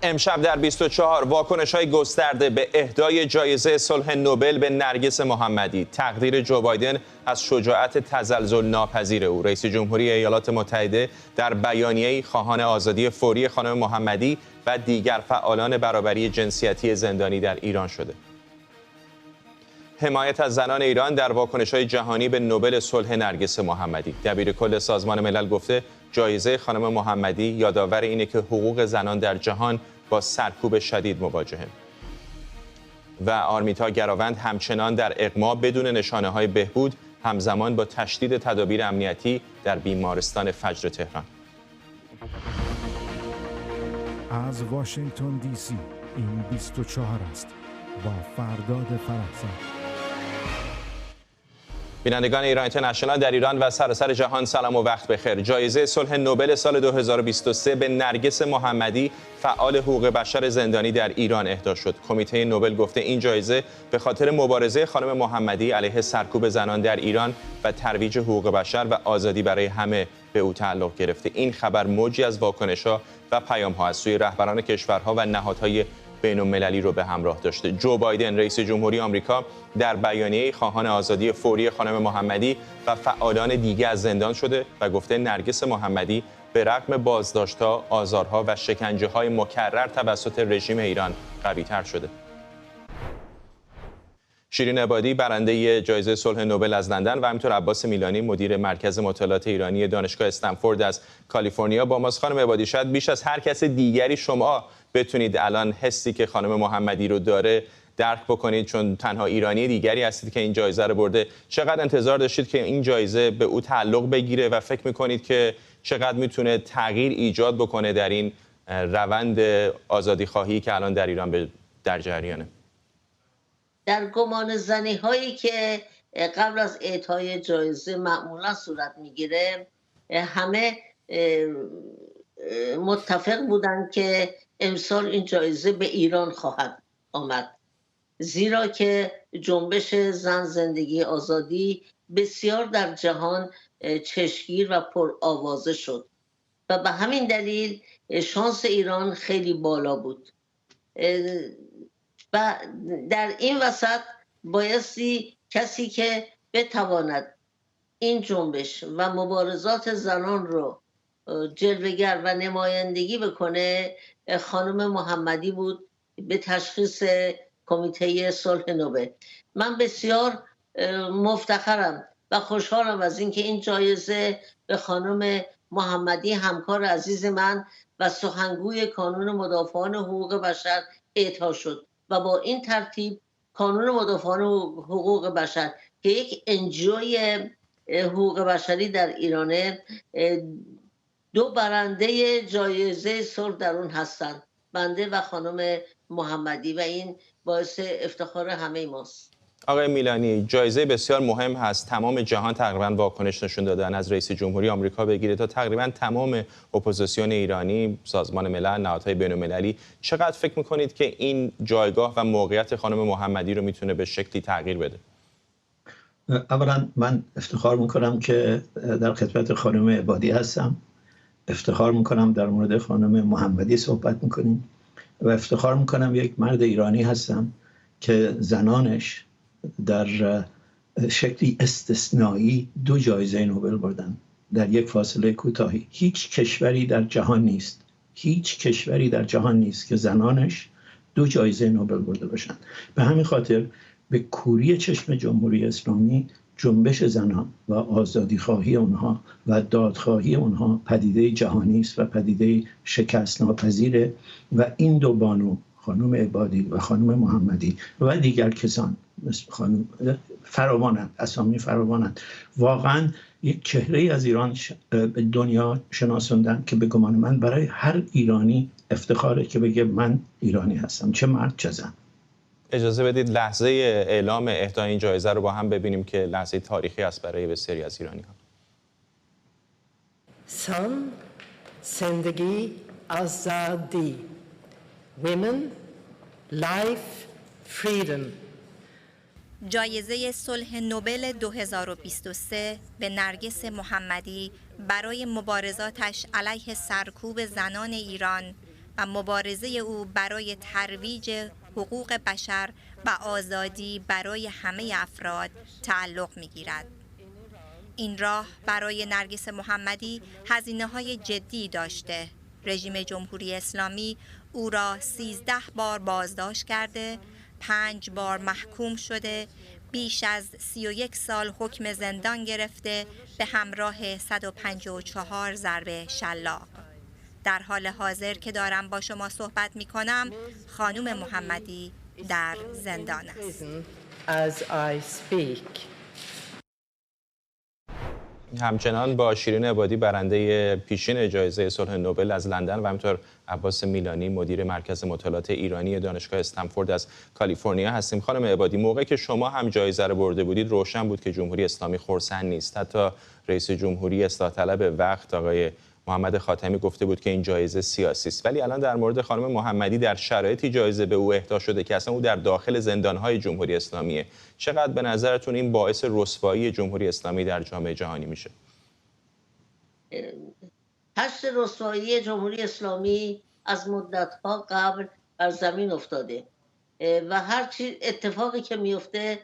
امشب در 24 واکنش‌های گسترده به اهدای جایزه صلح نوبل به نرگس محمدی، تقدیر جو بایدن از شجاعت تزلزل ناپذیر او. رئیس جمهوری ایالات متحده در بیانیه‌ای خواهان آزادی فوری خانم محمدی و دیگر فعالان برابری جنسیتی زندانی در ایران شده. حمایت از زنان ایران در واکنش‌های جهانی به نوبل صلح نرگس محمدی. دبیرکل سازمان ملل گفته جایزه خانم محمدی یادآور اینه که حقوق زنان در جهان با سرکوب شدید مواجهه. و آرمیتا گراوند همچنان در اغما بدون نشانه‌های بهبود، همزمان با تشدید تدابیر امنیتی در بیمارستان فجر تهران. از واشنگتن دی سی این 24 است با فرداد فرحزاد. بینندگان ایران اینترنشنال در ایران و سراسر جهان سلام و وقت بخیر. جایزه صلح نوبل سال 2023 به نرگس محمدی، فعال حقوق بشر زندانی در ایران اهدا شد. کمیته نوبل گفته این جایزه به خاطر مبارزه خانم محمدی علیه سرکوب زنان در ایران و ترویج حقوق بشر و آزادی برای همه به او تعلق گرفته. این خبر موجی از واکنش‌ها و پیام‌ها از سوی رهبران کشورها و نهادهای بین‌المللی رو به همراه داشته. جو بایدن رئیس جمهوری آمریکا در بیانیه‌ای خواهان آزادی فوری خانم محمدی و فعالان دیگه از زندان شده و گفته نرگس محمدی به رغم بازداشت‌ها، آزارها و شکنجه‌های مکرر توسط رژیم ایران قوی‌تر شده. شیرین عبادی برنده جایزه صلح نوبل از لندن و همینطور عباس میلانی مدیر مرکز مطالعات ایرانی دانشگاه استنفورد از کالیفرنیا با ماست. خانم عبادی، شاید بیش از هر کس دیگری شما بتونید الان حسی که خانم محمدی رو داره درک بکنید، چون تنها ایرانی دیگری هستید که این جایزه رو برده. چقدر انتظار داشتید که این جایزه به او تعلق بگیره و فکر می‌کنید که چقدر میتونه تغییر ایجاد بکنه در این روند آزادی‌خواهی که الان در ایران در جریانه؟ در گمان زنی هایی که قبل از اعطای جایزه معمولا صورت میگیره، همه متفق بودند که امسال این جایزه به ایران خواهد آمد، زیرا که جنبش زن زندگی آزادی بسیار در جهان چشمگیر و پر آوازه شد و به همین دلیل شانس ایران خیلی بالا بود. و در این وسط بایستی کسی که بتواند این جنبش و مبارزات زنان رو جلوه‌گر و نمایندگی بکنه خانم محمدی بود به تشخیص کمیته صلح نوبل. من بسیار مفتخرم و خوشحالم از اینکه این جایزه به خانم محمدی، همکار عزیز من و سخنگوی کانون مدافعان حقوق بشر، اعطا شد و با این ترتیب کانون مدافعان حقوق بشر که یک انجوی حقوق بشری در ایرانه، دو برنده جایزه صلح در اون هستند، بنده و خانم محمدی، و این باعث افتخار همه ماست. آقای میلانی، جایزه بسیار مهم هست. تمام جهان تقریبا واکنش نشون دادن، از رئیس جمهوری آمریکا بگیره تا تقریبا تمام اپوزیسیون ایرانی، سازمان ملل، نهادهای بین‌المللی. چقدر فکر میکنید که این جایگاه و موقعیت خانم محمدی رو میتونه به شکلی تغییر بده؟ اولا من افتخار میکنم که در خدمت خانم عبادی هستم، افتخار میکنم در مورد خانم محمدی صحبت میکنیم و افتخار میکنم یک مرد ایرانی هستم که زنانش در شکلی استثنایی 2 جایزه نوبل بردن در یک فاصله کوتاهی. هیچ کشوری در جهان نیست که زنانش 2 جایزه نوبل برده باشند. به همین خاطر به کوری چشم جمهوری اسلامی جنبش زنان و آزادیخواهی اونها و دادخواهی اونها پدیده جهانی است و پدیده شکست ناپذیره و این 2 بانو، خانم عبادی و خانم محمدی و دیگر کسان مثل خانم فراوانند، اسامی فراوانند، واقعا یک چهره از ایران به دنیا شناسوندن که به گمان من برای هر ایرانی افتخاره که بگه من ایرانی هستم، چه مرد چه زن. اجازه بدید لحظه اعلام اهدای این جایزه رو با هم ببینیم که لحظه تاریخی است برای بسیاری از ایرانی‌ها. زن، زندگی، آزادی. Women, life, freedom. جایزه صلح نوبل 2023 به نرگس محمدی برای مبارزاتش علیه سرکوب زنان ایران و مبارزه او برای ترویج حقوق بشر و آزادی برای همه افراد تعلق می‌گیرد. این راه برای نرگس محمدی هزینه‌های جدی داشته. رژیم جمهوری اسلامی او را 13 بار بازداشت کرده، 5 بار محکوم شده، بیش از 31 سال حکم زندان گرفته به همراه 154 ضربه شلاق. در حال حاضر که دارم با شما صحبت می کنم، خانم محمدی در زندان است. As I speak. همچنان با شیرین عبادی برنده پیشین جایزه صلح نوبل از لندن و همینطور عباس میلانی مدیر مرکز مطالعات ایرانی دانشگاه استنفورد از کالیفرنیا هستیم. خانم عبادی، موقعی که شما هم جایزه رو برده بودید روشن بود که جمهوری اسلامی خرسند نیست. حتی رئیس جمهوری اصلاح طلب وقت آقای محمد خاتمی گفته بود که این جایزه سیاسی است. ولی الان در مورد خانم محمدی در شرایطی جایزه به او اهدا شده که اصلا او در داخل زندان‌های جمهوری اسلامیه. چقدر به نظرتون این باعث رسوایی جمهوری اسلامی در جامعه جهانی میشه؟ هشت رسوایی جمهوری اسلامی از مدت‌ها قبل بر زمین افتاده و هر چی اتفاقی که میفته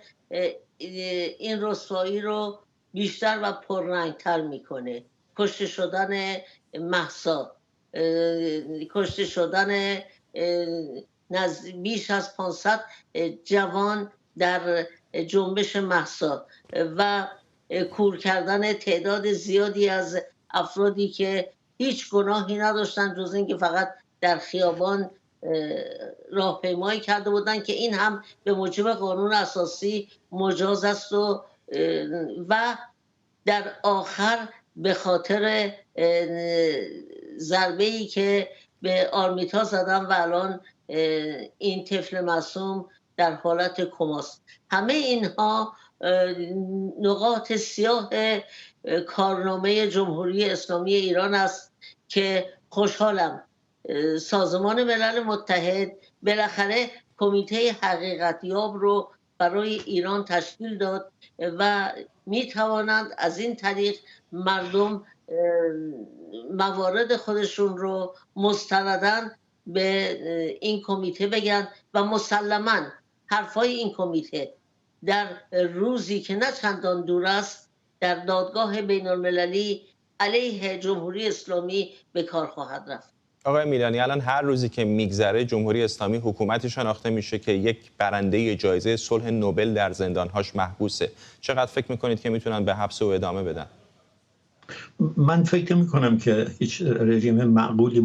این رسوایی رو بیشتر و پررنگ‌تر میکنه. کشته شدن مهسا، کشته شدن بیش از 500 جوان در جنبش مهسا و کور کردن تعداد زیادی از افرادی که هیچ گناهی نداشتن جز اینکه فقط در خیابان راهپیمایی کرده بودن که این هم به موجب قانون اساسی مجاز است و در آخر به خاطر ضربه‌ای که به آرمیتا زدن و الان این طفل معصوم در حالت کماست. همه اینها نقاط سیاه کارنامه جمهوری اسلامی ایران است که خوشحالم سازمان ملل متحد بالاخره کمیته حقیقتیاب رو برای ایران تشکیل داد و می توانند از این طریق مردم موارد خودشون رو مستنداً به این کمیته بگن و مسلماً حرفای این کمیته در روزی که نه چندان دور است در دادگاه بین المللی علیه جمهوری اسلامی به کار خواهد رفت. آقای میلانی، الان هر روزی که میگذره جمهوری اسلامی حکومتی شناخته میشه که یک برنده جایزه صلح نوبل در زندانهاش محبوسه. چقدر فکر میکنید که میتونن به حبس او ادامه بدن؟ من فکر میکنم که هیچ رژیم معقولی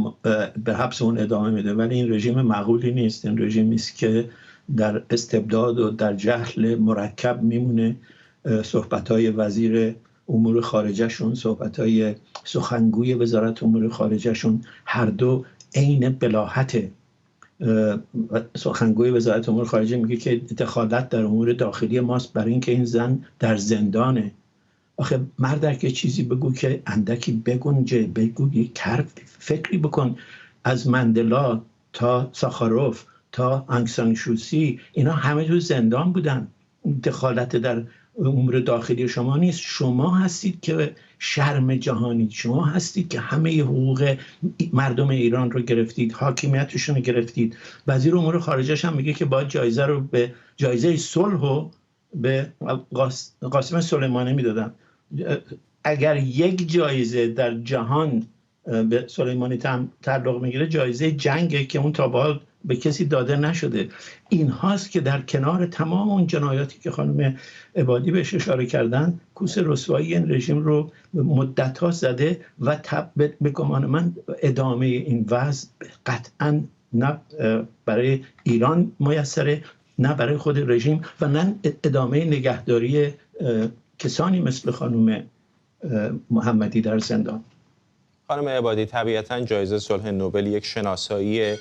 به حبس اون ادامه میده، ولی این رژیم معقولی نیست. این رژیمی است که در استبداد و در جهل مرکب میمونه. صحبت‌های وزیر امور خارجه شون، صحبت‌های سخنگوی وزارت امور خارجه شون هر دو عین بلاهت. سخنگوی وزارت امور خارجه میگه که دخالت در امور داخلی ماست برای اینکه این زن در زندانه. آخه مردک که چیزی بگو که اندکی بگنجه، بگو فکری بکن. از مندلا تا ساخاروف تا آنگ سان سوچی اینا همه تو زندان بودن. دخالت در امور داخلی شما نیست. شما هستید که شرم جهانی، شما هستید که همه حقوق مردم ایران رو گرفتید، حاکمیتشون رو گرفتید. وزیر امور خارجه هم میگه که باید جایزه رو به جایزه صلح رو به قاسم سلیمانی میدادن. اگر یک جایزه در جهان به سلیمانی تعلق میگیره جایزه جنگه که اون تا به حال به کسی داده نشده. این هاست که در کنار تمام اون جنایاتی که خانم عبادی بهش اشاره کردن کوس رسوایی این رژیم رو مدت ها زده و به گمان من ادامه این وضع قطعا نه برای ایران میسره، نه برای خود رژیم و نه ادامه نگهداری کسانی مثل خانم محمدی در زندان. خانم عبادی، طبیعتاً جایزه صلح نوبل یک شناسایی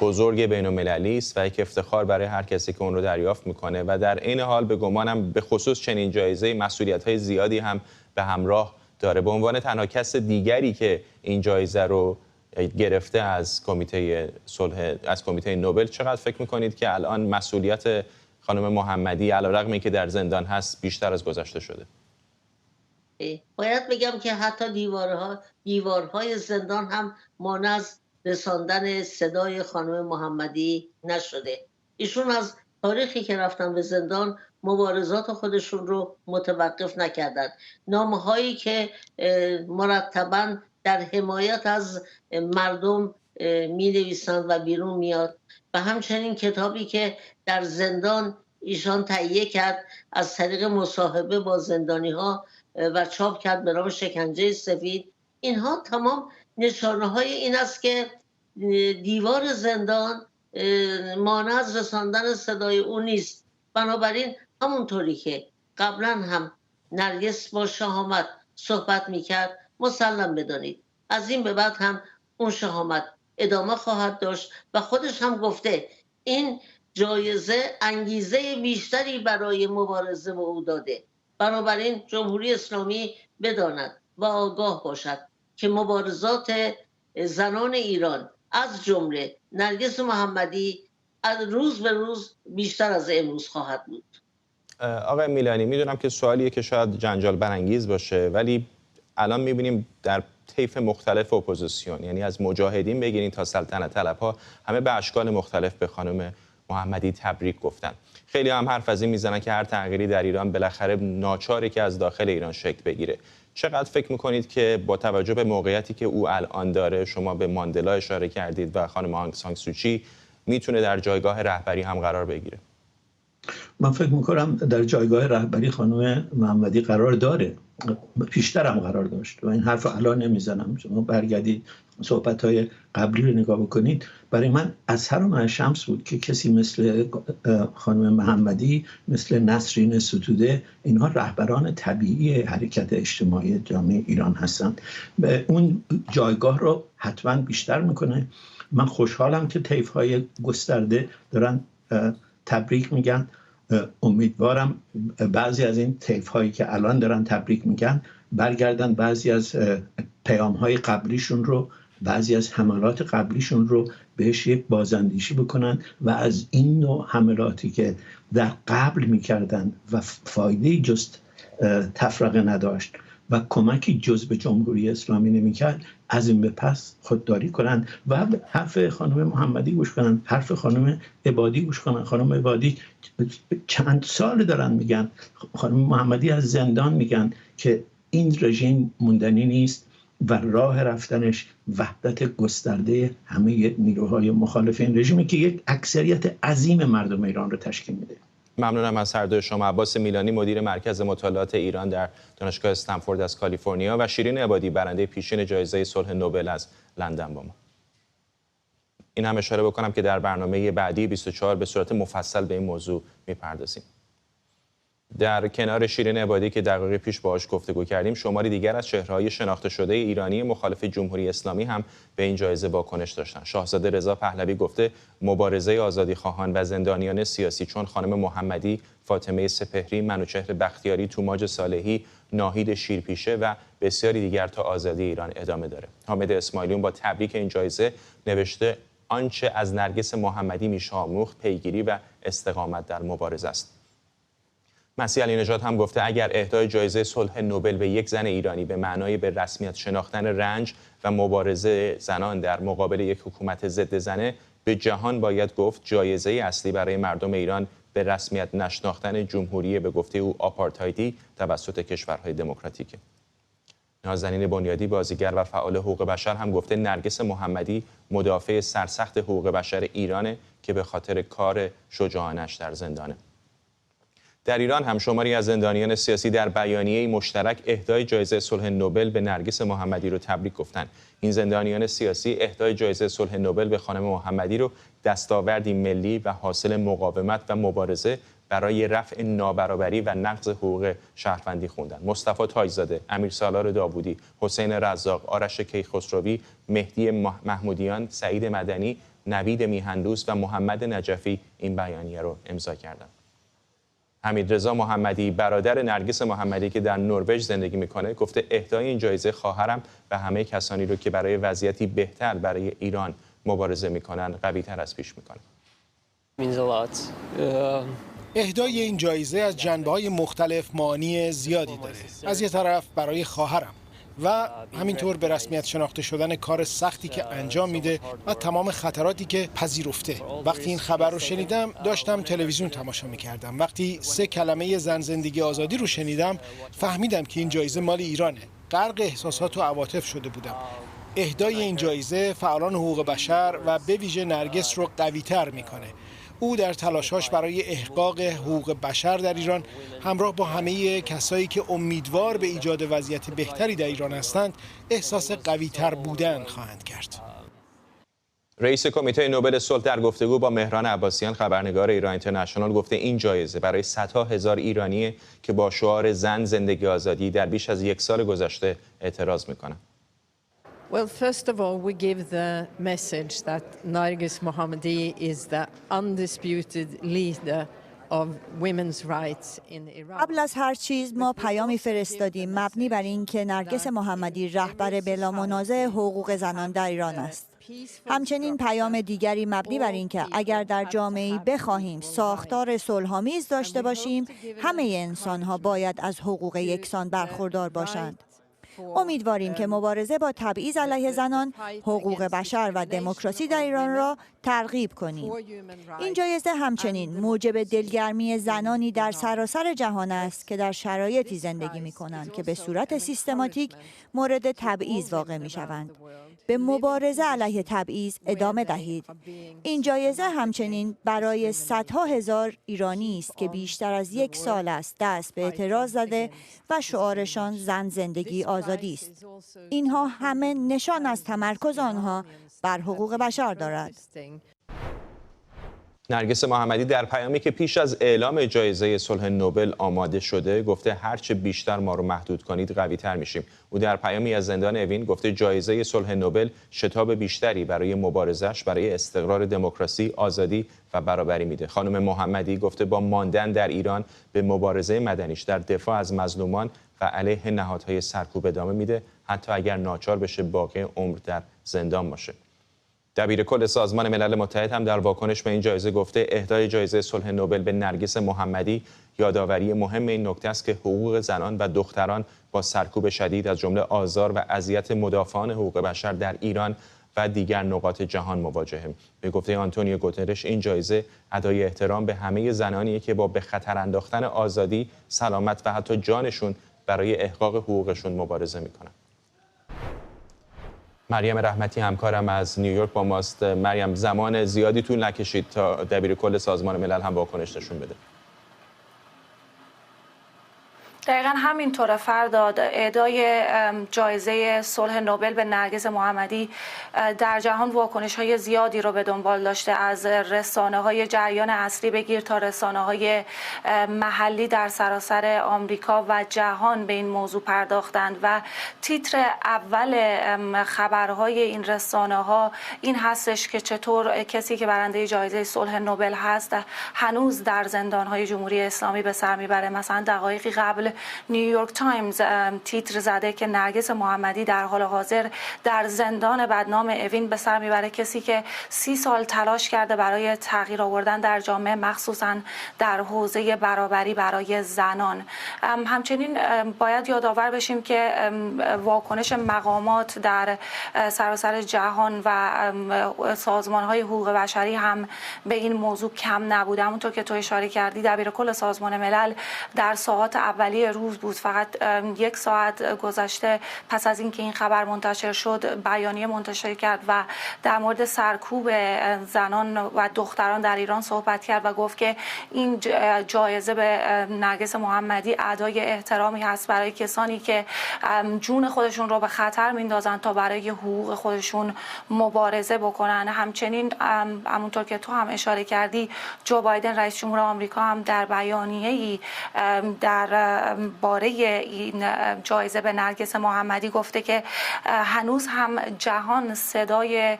بزرگ بین‌المللی است و یک افتخار برای هر کسی که اون رو دریافت میکنه و در این حال به گمانم به خصوص چنین جایزه مسئولیت‌های زیادی هم به همراه داره. به عنوان تنها کس دیگری که این جایزه رو گرفته از کمیته نوبل، چقدر فکر میکنید که الان مسئولیت خانم محمدی علیرغم اینکه در زندان هست بیشتر از گذشته شده؟ باید بگم که حتی دیوارهای زندان هم مانع از رساندن صدای خانم محمدی نشده. ایشون از تاریخی که رفتن به زندان مبارزات خودشون رو متوقف نکردند. نامه‌هایی که مرتباً در حمایت از مردم می نویسند و بیرون میاد و همچنین کتابی که در زندان ایشان تهیه کرد از طریق مصاحبه با زندانی ها و چاپ کرد به نام شکنجه سفید. اینها تمام نشانه های این است که دیوار زندان مانع از رساندن صدای او نیست. بنابراین همونطوری که قبلا هم نرگس با شهامت صحبت میکرد، مسلم بدانید از این به بعد هم اون شهامت ادامه خواهد داشت و خودش هم گفته این جایزه انگیزه بیشتری برای مبارزه با او داده. بنابراین جمهوری اسلامی بداند و آگاه باشد که مبارزات زنان ایران از جمله نرگس محمدی از روز به روز بیشتر از امروز خواهد بود. آقای میلانی، میدونم که سوالیه که شاید جنجال برانگیز باشه، ولی الان میبینیم در طیف مختلف اپوزیسیون، یعنی از مجاهدین بگیرین تا سلطنت طلبها، همه به اشکال مختلف به خانم محمدی تبریک گفتن. خیلی هم حرف از این میزنن که هر تغییری در ایران بالاخره ناچاری که از داخل ایران شکل بگیره. چقدر فکر میکنید که با توجه به موقعیتی که او الان داره، شما به ماندلا اشاره کردید و خانم آنگ سان سوچی، میتونه در جایگاه رهبری هم قرار بگیره؟ من فکر میکنم در جایگاه رهبری خانم محمدی قرار داره، پیشتر هم قرار داشت و این حرف الان نمیزنم. شما برگردید صحبت‌های قبلی رو نگاه بکنید. برای من اظهر و معشمس بود که کسی مثل خانم محمدی، مثل نسرین ستوده، اینها رهبران طبیعی حرکت اجتماعی جامعه ایران هستند. اون جایگاه رو حتما بیشتر میکنه. من خوشحالم که طیف‌های گسترده دارن تبریک میگن. امیدوارم بعضی از این طیف‌هایی که الان دارن تبریک میگن برگردن بعضی از پیام‌های قبلیشون رو، بعضی از حملات قبلیشون رو بهش یک بازاندیشی بکنن و از این نوع حملاتی که در قبل میکردن و فایده جز تفرقه نداشت و کمکی جز به جمهوری اسلامی نمیکرد، از این به پس خودداری کنن و حرف خانم محمدی گوش کنن، حرف خانم عبادی گوش کنن. خانم عبادی چند سال دارن میگن، خانم محمدی از زندان میگن که این رژیم موندنی نیست و راه رفتنش وحدت گسترده همه نیروهای مخالف این رژیمی که یک اکثریت عظیم مردم ایران رو تشکیل میده. ممنونم از هر دوی شما. عباس میلانی، مدیر مرکز مطالعات ایران در دانشگاه استنفورد از کالیفرنیا، و شیرین عبادی، برنده پیشین جایزه صلح نوبل از لندن با ما. این هم اشاره بکنم که در برنامه بعدی 24 به صورت مفصل به این موضوع میپردازیم. در کنار شیرین عبادی که دقایق پیش باهاش گفتگو کردیم، شماری دیگر از چهره‌های شناخته شده ایرانی مخالف جمهوری اسلامی هم به این جایزه واکنش داشتن. شاهزاده رضا پهلوی گفته مبارزه آزادیخواهان و زندانیان سیاسی چون خانم محمدی، فاطمه سپهری، منوچهر بختیاری، توماج صالحی، ناهید شیرپیشه و بسیاری دیگر تا آزادی ایران ادامه داره. حامد اسماعیلیون با تبریک این جایزه نوشته آنچه از نرگس محمدی میشه آموخت پیگیری و استقامت در مبارزه است. مسیح علی نژاد هم گفته اگر اهدای جایزه صلح نوبل به یک زن ایرانی به معنای به رسمیت شناختن رنج و مبارزه زنان در مقابل یک حکومت ضد زنه، به جهان باید گفت جایزه اصلی برای مردم ایران به رسمیت نشناختن جمهوری به گفته او آپارتایدی توسط کشورهای دموکراتیک. نازنین بنیادی، بازیگر و فعال حقوق بشر، هم گفته نرگس محمدی مدافع سرسخت حقوق بشر ایرانه که به خاطر کار شجاعانش در زندانه. در ایران هم شماری از زندانیان سیاسی در بیانیه مشترک اهدای جایزه صلح نوبل به نرگس محمدی رو تبریک گفتند. این زندانیان سیاسی اهدای جایزه صلح نوبل به خانم محمدی رو دستاوردی ملی و حاصل مقاومت و مبارزه برای رفع نابرابری و نقض حقوق شهروندی خوندن. مصطفی تاجزاده، امیرسالار داوودی، حسین رزاق، آرش کیخسروی، مهدی محمودیان، سعید مدنی، نوید میهندوست و محمد نجفی این بیانیه رو امضا کردند. حمیدرضا محمدی، برادر نرگس محمدی که در نروژ زندگی میکنه، گفته اهدای این جایزه خواهرم و همه کسانی رو که برای وضعیتی بهتر برای ایران مبارزه میکنن قوی‌تر از پیش میکنه. اهدای این جایزه از جنبه‌های مختلف معانی زیادی داره. از یه طرف برای خواهرم و همینطور به رسمیت شناخته شدن کار سختی که انجام میده و تمام خطراتی که پذیرفته. وقتی این خبر رو شنیدم داشتم تلویزیون تماشا میکردم. وقتی 3 کلمه زن زندگی آزادی رو شنیدم فهمیدم که این جایزه مال ایرانه. غرق احساسات و عواطف شده بودم. اهدای این جایزه فعالان حقوق بشر و به ویژه نرگس رو قوی‌تر میکنه. او در تلاشاش برای احقاق حقوق بشر در ایران همراه با همه کسایی که امیدوار به ایجاد وضعیت بهتری در ایران هستند احساس قوی‌تر بودن خواهند کرد. رئیس کمیته نوبل صلح در گفتگو با مهران عباسیان خبرنگار ایران اینترنشنال گفته این جایزه برای صدها هزار ایرانی که با شعار زن زندگی آزادی در بیش از 1 سال گذشته اعتراض میکنند. Well, first of all, we give the message that Narges Mohammadi is the undisputed leader of women's rights in Iran. قبل از هر چیز ما پیامی فرستادیم مبنی بر این که نرگس محمدی رهبر بلا منازع حقوق زنان در ایران است. همچنین پیام دیگری مبنی بر این که اگر در جامعه‌ای بخواهیم ساختار صلح‌آمیز داشته باشیم، همه انسان‌ها باید از حقوق یکسان برخوردار باشند. امیدواریم که مبارزه با تبعیض علیه زنان، حقوق بشر و دموکراسی در ایران را ترغیب کنیم. این جایزه همچنین موجب دلگرمی زنانی در سراسر جهان است که در شرایطی زندگی می‌کنند که به صورت سیستماتیک مورد تبعیض واقع می‌شوند. به مبارزه علیه تبعیض ادامه دهید. این جایزه همچنین برای صدها هزار ایرانی است که بیشتر از 1 سال است دست به اعتراض زده و شعارشان زن زندگی آزادی است. اینها همه نشان از تمرکز آنها بر حقوق بشر دارد. نرگس محمدی در پیامی که پیش از اعلام جایزه صلح نوبل آماده شده گفته هرچه بیشتر ما رو محدود کنید قوی‌تر میشیم. او در پیامی از زندان اوین گفته جایزه صلح نوبل شتاب بیشتری برای مبارزش برای استقرار دموکراسی، آزادی و برابری میده. خانم محمدی گفته با ماندن در ایران به مبارزه مدنیش در دفاع از مظلومان و علیه نهادهای سرکوب ادامه میده، حتی اگر ناچار بشه باقی عمر در زندان باشه. دبیرکل سازمان ملل متحد هم در واکنش به این جایزه گفته اهدای جایزه صلح نوبل به نرگس محمدی یادآوری مهم این نکته است که حقوق زنان و دختران با سرکوب شدید از جمله آزار و اذیت مدافعان حقوق بشر در ایران و دیگر نقاط جهان مواجهه. به گفته آنتونیو گوترش این جایزه ادای احترام به همه زنانی که با به خطر انداختن آزادی، سلامت و حتی جانشون برای احقاق حقوقشون مبارزه میکنن. مریم رحمتی همکارم از نیویورک با ماست. مریم، زمان زیادی طول نکشید تا دبیرکل سازمان ملل هم واکنش نشون بده. دقیقا همینطوره فرداد. اهدای جایزه صلح نوبل به نرگس محمدی در جهان واکنش‌های زیادی رو به دنبال داشته، از رسانه‌های جریان اصلی بگیر تا رسانه‌های محلی در سراسر آمریکا و جهان به این موضوع پرداختند و تیتر اول خبرهای این رسانه‌ها این هستش که چطور کسی که برنده جایزه صلح نوبل هست هنوز در زندان‌های جمهوری اسلامی به سر میبره. مثلا دقایقی قبل نیویورک تایمز تیتر زده که نرگس محمدی در حال حاضر در زندان بدنام اوین به سر میبره، کسی که 30 سال تلاش کرده برای تغییر آوردن در جامعه، مخصوصا در حوزه برابری برای زنان. همچنین باید یادآور بشیم که واکنش مقامات در سراسر جهان و سازمان‌های حقوق بشری هم به این موضوع کم نبوده. همونطور که تو اشاره کردی دبیرکل سازمان ملل در ساعات اولیه روز بود، فقط 1 ساعت گذشته پس از اینکه این خبر منتشر شد بیانیه منتشر کرد و در مورد سرکوب زنان و دختران در ایران صحبت کرد و گفت که این جایزه به نرگس محمدی ادای احترامی هست برای کسانی که جون خودشون رو به خطر میندازن تا برای حقوق خودشون مبارزه بکنن. همچنین همونطور که تو هم اشاره کردی جو بایدن رئیس جمهور آمریکا هم در بیانیه‌ای در باره این جایزه به نرگس محمدی گفته که هنوز هم جهان صدای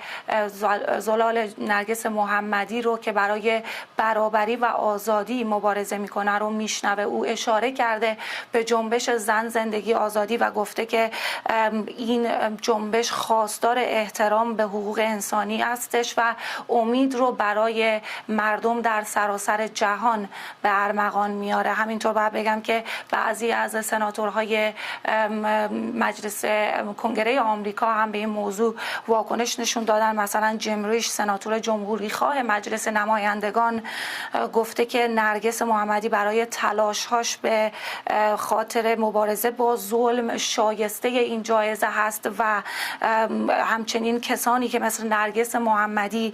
زلال نرگس محمدی رو که برای برابری و آزادی مبارزه میکنه رو میشنوه. او اشاره کرده به جنبش زن زندگی آزادی و گفته که این جنبش خواستار احترام به حقوق انسانی هستش و امید رو برای مردم در سراسر جهان به ارمغان میاره. همینطور باید بگم که به بعضی از سناتورهای مجلس کنگره آمریکا هم به این موضوع واکنش نشون دادن. مثلا جیم ریش سناتور جمهوری خواه مجلس نمایندگان گفته که نرگس محمدی برای تلاش‌هاش به خاطر مبارزه با ظلم شایسته این جایزه هست و همچنین کسانی که مثل نرگس محمدی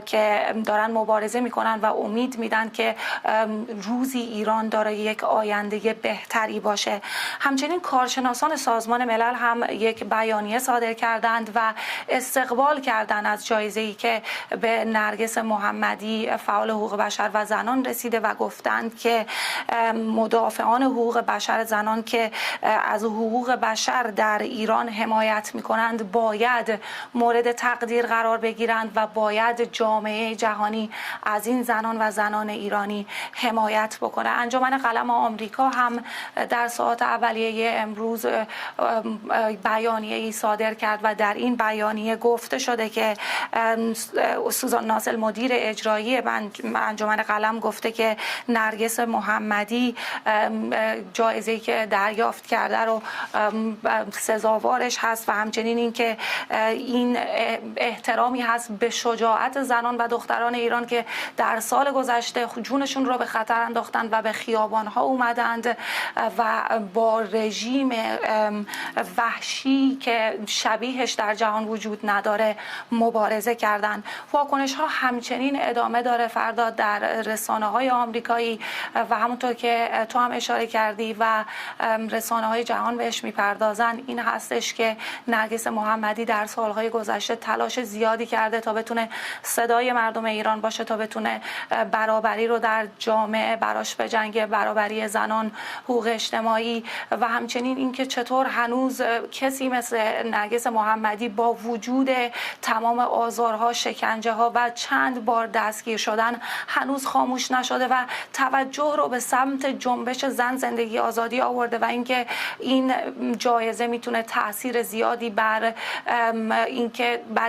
که دارن مبارزه میکنن و امید میدن که روزی ایران داره یک آینده بهتری باشه. همچنین کارشناسان سازمان ملل هم یک بیانیه صادر کردند و استقبال کردند از جایزه‌ای که به نرگس محمدی فعال حقوق بشر و زنان رسیده و گفتند که مدافعان حقوق بشر زنان که از حقوق بشر در ایران حمایت می‌کنند باید مورد تقدیر قرار بگیرند و باید جامعه جهانی از این زنان و زنان ایرانی حمایت بکنه. انجمن قلم آمریکا هم در ساعات اولیه امروز بیانیه‌ای صادر کرد و در این بیانیه گفته شده که سوزان ناسل مدیر اجرایی انجمن قلم گفته که نرگس محمدی جایزه‌ای که دریافت کرده رو سزاوارش هست و همچنین اینکه این احترامی هست به شجاعت زنان و دختران ایران که در سال گذشته جونشون رو به خطر انداختند و به خیابان‌ها اومدند و با رژیم وحشی که شبیهش در جهان وجود نداره مبارزه کردند. واکنش‌ها همچنین ادامه داره فرداد در رسانه‌های آمریکایی و همونطور که تو هم اشاره کردی و رسانه‌های جهان بهش میپردازن این هستش که نرگس محمدی در سالهای گذشته تلاش زیادی کرده تا بتونه صدای مردم ایران باشه، تا بتونه برابری رو در جامعه براش بجنگه، برابری زنان، حقوق اجتماعی و همچنین اینکه چطور هنوز کسی مثل نرگس محمدی با وجود تمام آزارها، شکنجه‌ها و چند بار دستگیر شدن هنوز خاموش نشده و توجه رو به سمت جنبش زن زندگی آزادی آورده و اینکه این جایزه میتونه تأثیر زیادی بر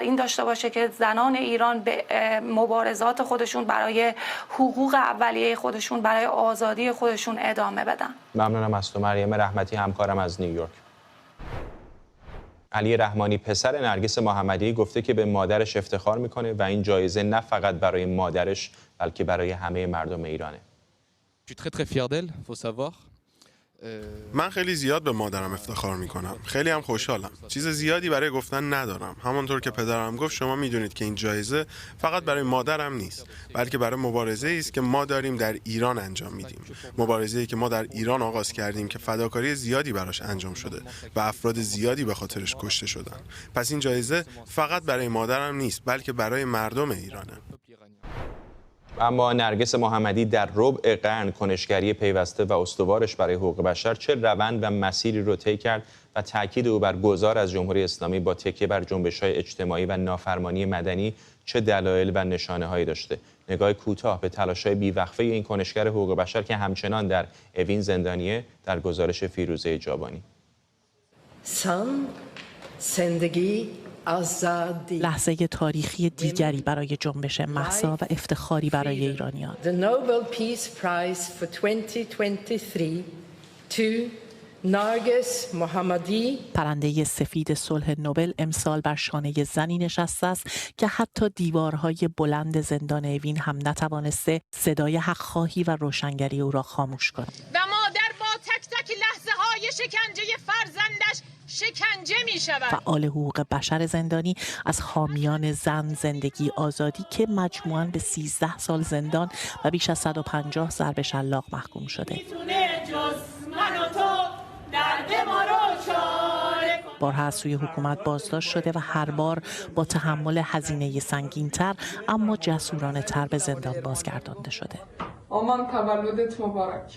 این داشته باشه که زنان ایران به مبارزات خودشون برای حقوق اولیه خودشون، برای آزادی خودشون ادامه بدن. ممنونم از تو مریم رحمتی، همکارم از نیویورک. علی رحمانی پسر نرگس محمدی گفته که به مادرش افتخار میکنه و این جایزه نه فقط برای مادرش بلکه برای همه مردم ایرانه. من خیلی زیاد به مادرم افتخار میکنم. خیلی هم خوشحالم. چیز زیادی برای گفتن ندارم. همانطور که پدرم گفت شما میدونید که این جایزه فقط برای مادرم نیست، بلکه برای مبارزه‌ای است که ما داریم در ایران انجام میدیم. مبارزه‌ای که ما در ایران آغاز کردیم که فداکاری زیادی براش انجام شده و افراد زیادی به خاطرش کشته شدن. پس این جایزه فقط برای مادرم نیست، بلکه برای مردم ایرانه. اما نرگس محمدی در ربع قرن کنشگری پیوسته و استوارش برای حقوق بشر چه روند و مسیری رو طی کرد و تاکید او بر گذار از جمهوری اسلامی با تکیه بر جنبش‌های اجتماعی و نافرمانی مدنی چه دلایل و نشانه‌هایی داشته؟ نگاه کوتاه به تلاش‌های بی‌وقفه این کنشگر حقوق بشر که همچنان در اوین زندانیه در گزارش فیروزه جابانی. زندگی لحظه تاریخی دیگری برای جنبش مهسا و افتخاری برای ایرانیان. The Nobel Peace Prize for 2023 to نرگس محمدی. پرنده سفید صلح نوبل امسال بر شانه زنی نشسته است که حتی دیوارهای بلند زندان اوین هم نتوانسته صدای حق‌خواهی و روشنگری او را خاموش کند. و مادر با تک تک لحظه‌های شکنجه فرزندش شکنجه می شود. فعال حقوق بشر زندانی از حامیان زن، زندگی، آزادی که مجموعاً به 13 سال زندان و بیش از 150 ضرب شلاق محکوم شده. بارها از سوی حکومت بازداشت شده و هر بار با تحمل هزینه سنگین‌تر اما جسورانه تر به زندان بازگردانده شده. آمان تولدت مبارک.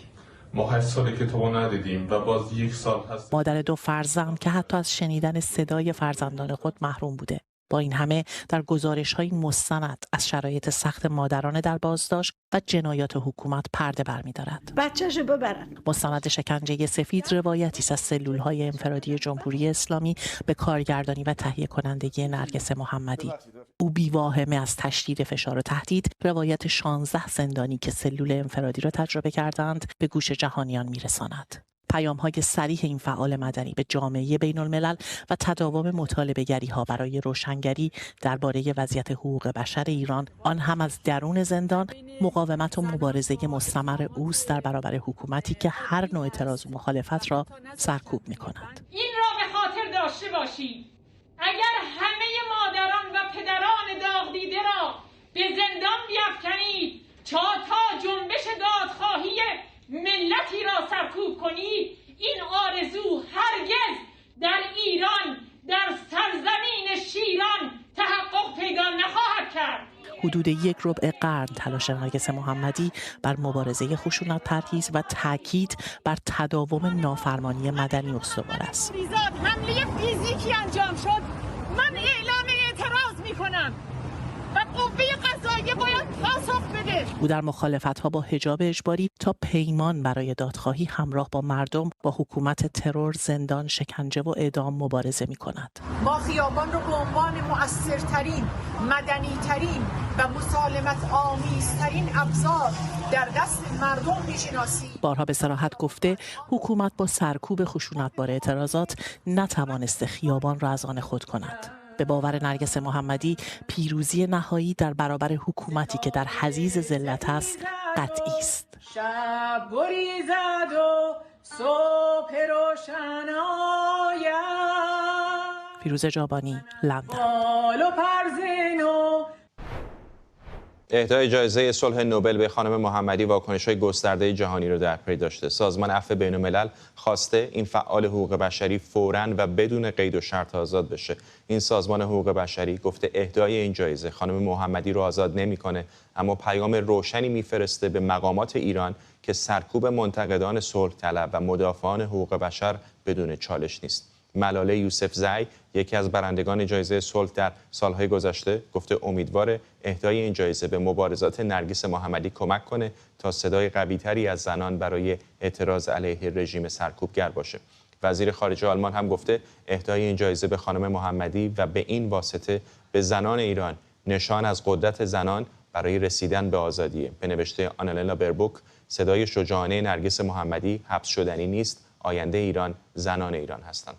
ما 8 ساله که تو ندیدیم و باز 1 سال هست. مادر 2 فرزند که حتی از شنیدن صدای فرزندان خود محروم بوده. با این همه در گزارش‌های مستند از شرایط سخت مادران در بازداشت و جنایات حکومت پرده برمی‌دارد. بچه‌شو ببرن. مستند شکنجه سفید روایتی است از سلول‌های انفرادی جمهوری اسلامی به کارگردانی و تهیه کنندگی نرگس محمدی. او بی‌واهمه از تشدید فشار و تهدید روایت 16 زندانی که سلول انفرادی را تجربه کردند به گوش جهانیان می‌رساند. پیام‌های صریح این فعال مدنی به جامعه بین‌الملل و تداوم مطالبه‌گری‌ها برای روشنگری درباره وضعیت حقوق بشر ایران، آن هم از درون زندان، مقاومت و مبارزه مستمر اوست در برابر حکومتی که هر نوع اعتراض و مخالفت را سرکوب می‌کند. این را به خاطر داشته باشید اگر همه مادران و پدران داغ دیده را به زندان بیفکنید تا جنبش دادخواهی ملتی را سرکوب کنید، این آرزو هرگز در ایران، در سرزمین شیران تحقق پیدا نخواهد کرد. حدود 1 ربع قرن تلاش نرگس محمدی بر مبارزه خشونت پرهیز و تاکید بر تداوم نافرمانی مدنی استوار است. حمله فیزیکی انجام شد، من اعلام اعتراض می‌کنم و قوه قضاییه باید پاسخ بده. او در مخالفت‌ها با حجاب اجباری تا پیمان برای دادخواهی همراه با مردم با حکومت ترور، زندان، شکنجه و اعدام مبارزه می‌کند. ما خیابان رو به عنوان مؤثرترین، مدنی‌ترین و مسالمت آمیزترین ابزار در دست مردم می‌شناسیم. بارها به صراحت گفته حکومت با سرکوب خشونت‌بار اعتراضات نتوانسته خیابان را از آن خود کند. به باور نرگس محمدی پیروزی نهایی در برابر حکومتی که در حضیض ذلت است قطعی است. شب گریزد و صبح روشن آید. فیروزه جابانی، لندن. اهدای جایزه صلح نوبل به خانم محمدی واکنش‌های گسترده جهانی را در پی داشته. سازمان عفو بین‌الملل خواسته این فعال حقوق بشری فوراً و بدون قید و شرط آزاد بشه. این سازمان حقوق بشری گفته اهدای این جایزه خانم محمدی رو آزاد نمی‌کنه، اما پیام روشنی می‌فرسته به مقامات ایران که سرکوب منتقدان صلح طلب و مدافعان حقوق بشر بدون چالش نیست. ملاله یوسفزئی، یکی از برندگان جایزه صلح در سالهای گذشته، گفته امیدوار اهدای این جایزه به مبارزات نرگس محمدی کمک کنه تا صدای قوی‌تری از زنان برای اعتراض علیه رژیم سرکوبگر باشه. وزیر خارجه آلمان هم گفته اهدای این جایزه به خانم محمدی و به این واسطه به زنان ایران نشان از قدرت زنان برای رسیدن به آزادیه. به نوشته آنالینا بربوک، صدای شجاعانه نرگس محمدی حبس شدنی نیست، آینده ایران زنان ایران هستند.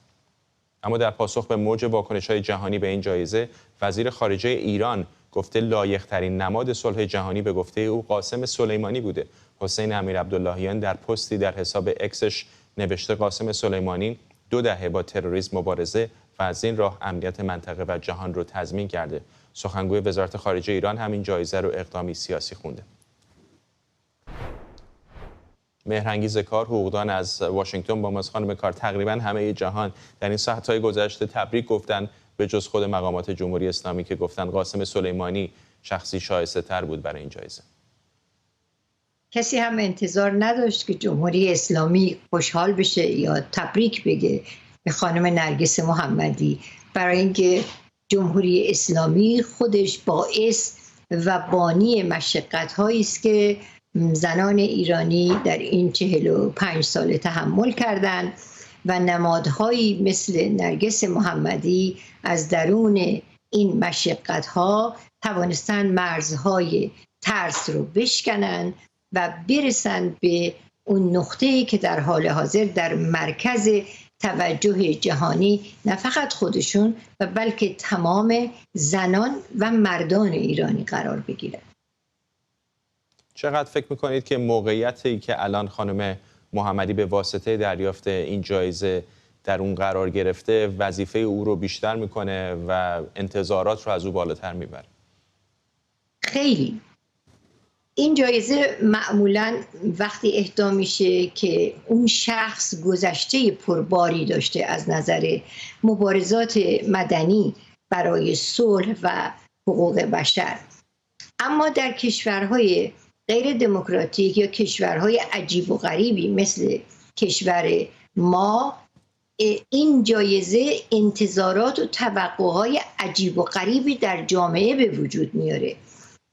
اما در پاسخ به موج واکنش‌های جهانی به این جایزه، وزیر خارجه ایران گفته لایق‌ترین نماد صلح جهانی به گفته او قاسم سلیمانی بوده. حسین امیرعبداللهیان در پستی در حساب اکسش نوشته قاسم سلیمانی 2 دهه با تروریسم مبارزه و از این راه امنیت منطقه و جهان رو تضمین کرده. سخنگوی وزارت خارجه ایران همین جایزه رو اقدامی سیاسی خونده. مهرانگیز کار، حقوقدان از واشنگتن با ماست. خانم کار، تقریبا همه جهان در این ساعت‌های گذشته تبریک گفتن به جز خود مقامات جمهوری اسلامی که گفتن قاسم سلیمانی شخصی شایسته‌تر بود برای این جایزه. کسی هم انتظار نداشت که جمهوری اسلامی خوشحال بشه یا تبریک بگه به خانم نرگس محمدی، برای اینکه جمهوری اسلامی خودش باعث و بانی مشقت‌هایی است که زنان ایرانی در این 45 سال تحمل کردند و نمادهایی مثل نرگس محمدی از درون این مشقت‌ها توانستند مرزهای ترس رو بشکنند و برسند به اون نقطه‌ای که در حال حاضر در مرکز توجه جهانی نه فقط خودشون و بلکه تمام زنان و مردان ایرانی قرار بگیرند. چقدر فکر میکنید که موقعیتی که الان خانم محمدی به واسطه دریافت این جایزه در اون قرار گرفته وظیفه او رو بیشتر میکنه و انتظارات رو از او بالاتر میبره؟ خیلی. این جایزه معمولاً وقتی اهدا میشه که اون شخص گذشته پرباری داشته از نظر مبارزات مدنی برای صلح و حقوق بشر، اما در کشورهای غیر دموکراتیک یا کشورهای عجیب و غریبی مثل کشور ما، این جایزه انتظارات و توقعهای عجیب و غریبی در جامعه به وجود میاره،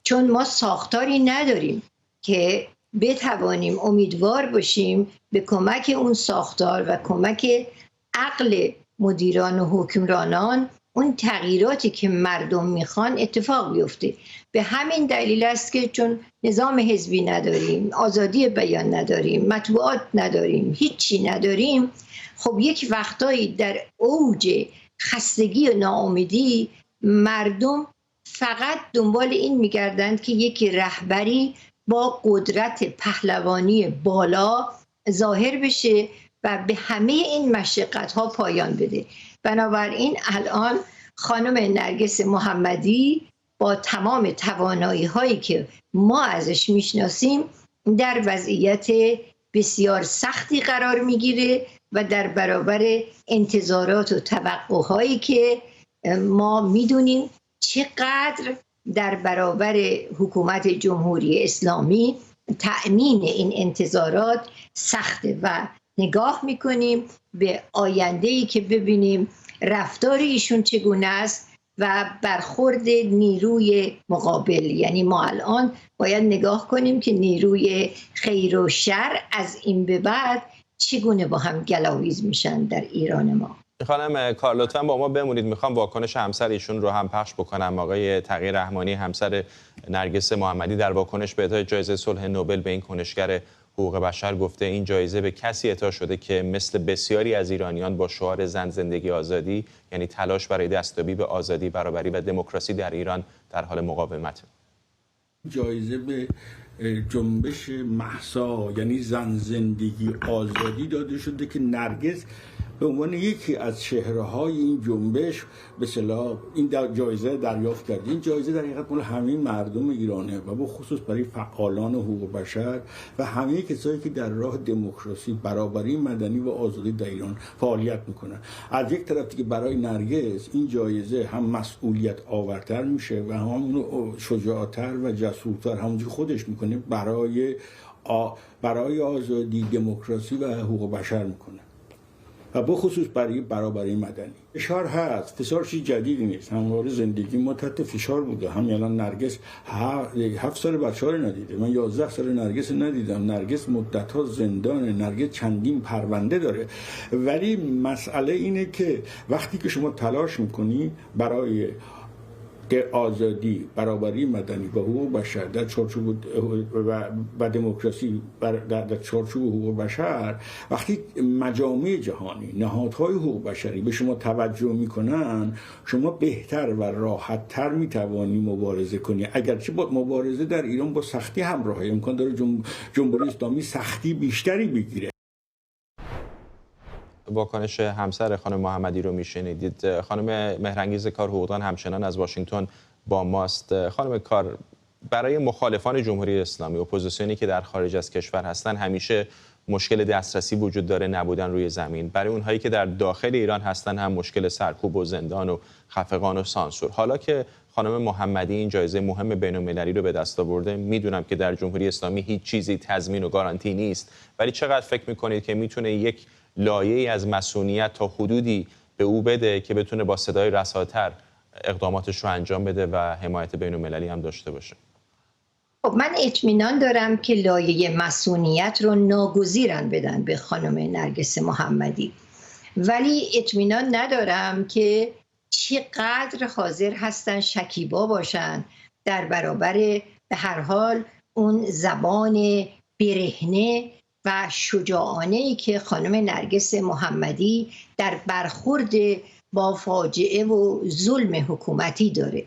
چون ما ساختاری نداریم که بتوانیم امیدوار باشیم به کمک اون ساختار و کمک عقل مدیران و حکمرانان اون تغییراتی که مردم میخوان اتفاق بیفته. به همین دلیل است که چون نظام حزبی نداریم، آزادی بیان نداریم، مطبوعات نداریم، هیچی نداریم، خب یک وقتایی در اوج خستگی و ناامیدی مردم فقط دنبال این میگردند که یک رهبری با قدرت پهلوانی بالا ظاهر بشه و به همه این مشقت‌ها پایان بده. بنابراین الان خانم نرگس محمدی با تمام توانایی‌هایی که ما ازش میشناسیم در وضعیت بسیار سختی قرار میگیره و در برابر انتظارات و توقع‌هایی که ما میدونیم چقدر در برابر حکومت جمهوری اسلامی تأمین این انتظارات سخته و نگاه میکنیم به آینده‌ای که ببینیم رفتار ایشون چگونه است و برخورد نیروی مقابل. یعنی ما الان باید نگاه کنیم که نیروی خیر و شر از این به بعد چگونه با هم گلاویز میشن در ایران ما. خانم کار لطفاً با ما بمونید، میخوام واکنش همسر ایشون رو هم پخش بکنم. آقای تقی رحمانی همسر نرگس محمدی در واکنش به اعطای جایزه صلح نوبل به این کنشگر حقوق بشر گفته این جایزه به کسی اعطا شده که مثل بسیاری از ایرانیان با شعار زن زندگی آزادی، یعنی تلاش برای دستیابی به آزادی، برابری و دموکراسی در ایران، در حال مقاومت. جایزه به جنبش مهسا یعنی زن زندگی آزادی داده شده که نرگس به عنوان یکی از چهره‌های این جنبش به اصطلاح این جایزه دریافت کرد. این جایزه در حقیقت مال همه مردم ایرانه و به خصوص برای فعالان حقوق بشر و همه کسایی که در راه دموکراسی، برابری مدنی و آزادی در ایران فعالیت میکنن. از یک طرف دیگه برای نرگس این جایزه هم مسئولیت آورتر میشه و هم اونو شجاعتر و جسورتر همونجوری خودش میکنه برای آزادی، دموکراسی و حقوق بشر میکنه و بخصوص برای برابری مدنی. فشار هست، فشار چیز جدیدی نیست، همواره زندگی ما تحت فشار بوده. همین الان نرگس 7 سال بچه‌ها رو ندیده، من 11 سال نرگس ندیدم. نرگس مدت‌ها زندانه، نرگس چندین پرونده داره. ولی مسئله اینه که وقتی که شما تلاش میکنی برای آزادی، برابری مدنی و حقوق بشر در چارچوب و دموکراسی در چارچوب حقوق بشر، وقتی مجامع جهانی، نهادهای حقوق بشری به شما توجه میکنن، شما بهتر و راحتتر میتوانی مبارزه کنی. اگرچه با مبارزه در ایران با سختی همراهه، امکان داره جمهوری اسلامی سختی بیشتری بگیره. واکنش همسر خانم محمدی رو میشنیدید. خانم مهرانگیز کار حقوقدان همچنان از واشنگتن با ماست. خانم کار، برای مخالفان جمهوری اسلامی، اپوزیسیونی که در خارج از کشور هستن، همیشه مشکل دسترسی وجود داره، نبودن روی زمین. برای اونهایی که در داخل ایران هستن هم مشکل سرکوب و زندان و خفقان و سانسور. حالا که خانم محمدی این جایزه مهم بین‌المللی رو به دست آورده، میدونم که در جمهوری اسلامی هیچ چیزی تضمین و گارانتی نیست، ولی چقدر فکر میکنید که میتونه یک لایه‌ای از مسئولیت تا حدودی به او بده که بتونه با صدای رساتر اقداماتش رو انجام بده و حمایت بین‌المللی هم داشته باشه؟ خب من اطمینان دارم که لایه مسئولیت رو ناگزیرن بدن به خانم نرگس محمدی، ولی اطمینان ندارم که چقدر حاضر هستن شکیبا باشن در برابر به هر حال اون زبان برهنه و شجاعانه‌ای که خانم نرگس محمدی در برخورد با فاجعه و ظلم حکومتی داره.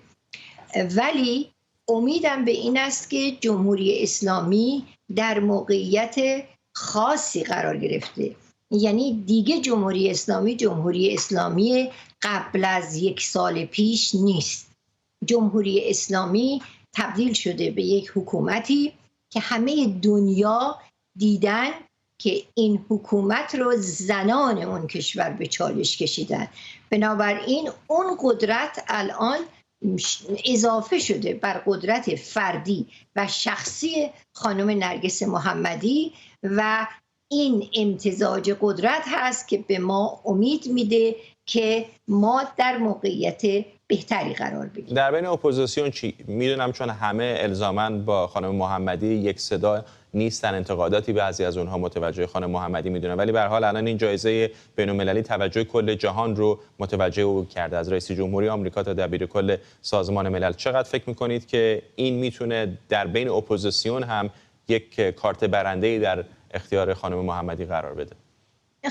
ولی امیدم به این است که جمهوری اسلامی در موقعیت خاصی قرار گرفته. یعنی دیگه جمهوری اسلامی قبل از 1 سال پیش نیست. جمهوری اسلامی تبدیل شده به یک حکومتی که همه دنیا دیدن که این حکومت رو زنان اون کشور به چالش کشیدن. بنابراین اون قدرت الان اضافه شده بر قدرت فردی و شخصی خانم نرگس محمدی و این امتزاج قدرت هست که به ما امید میده که ما در موقعیت بهتری قرار بگیره. در بین اپوزیسیون چی؟ میدونم چون همه الزاماً با خانم محمدی یک صدا نیستن، انتقاداتی بعضی از اونها متوجه خانم محمدی میدونن، ولی به هر حال الان این جایزه بین‌المللی توجه کل جهان رو متوجه او کرده، از رئیس جمهوری آمریکا تا دبیرکل سازمان ملل. چقدر فکر میکنید که این میتونه در بین اپوزیسیون هم یک کارت برنده‌ای در اختیار خانم محمدی قرار بده؟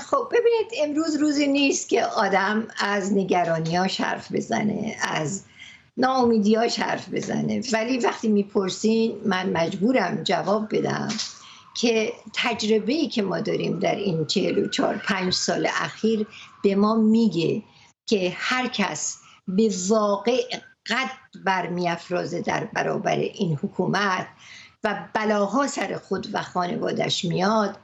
خب ببینید، امروز روزی نیست که آدم از نگرانیاش حرف بزنه، از ناامیدیاش حرف بزنه، ولی وقتی میپرسین من مجبورم جواب بدم که تجربه‌ای که ما داریم در این 44-5 سال اخیر به ما میگه که هر کس به واقع قد برمیافرازه در برابر این حکومت و بلاها سر خود و خانوادش میاد،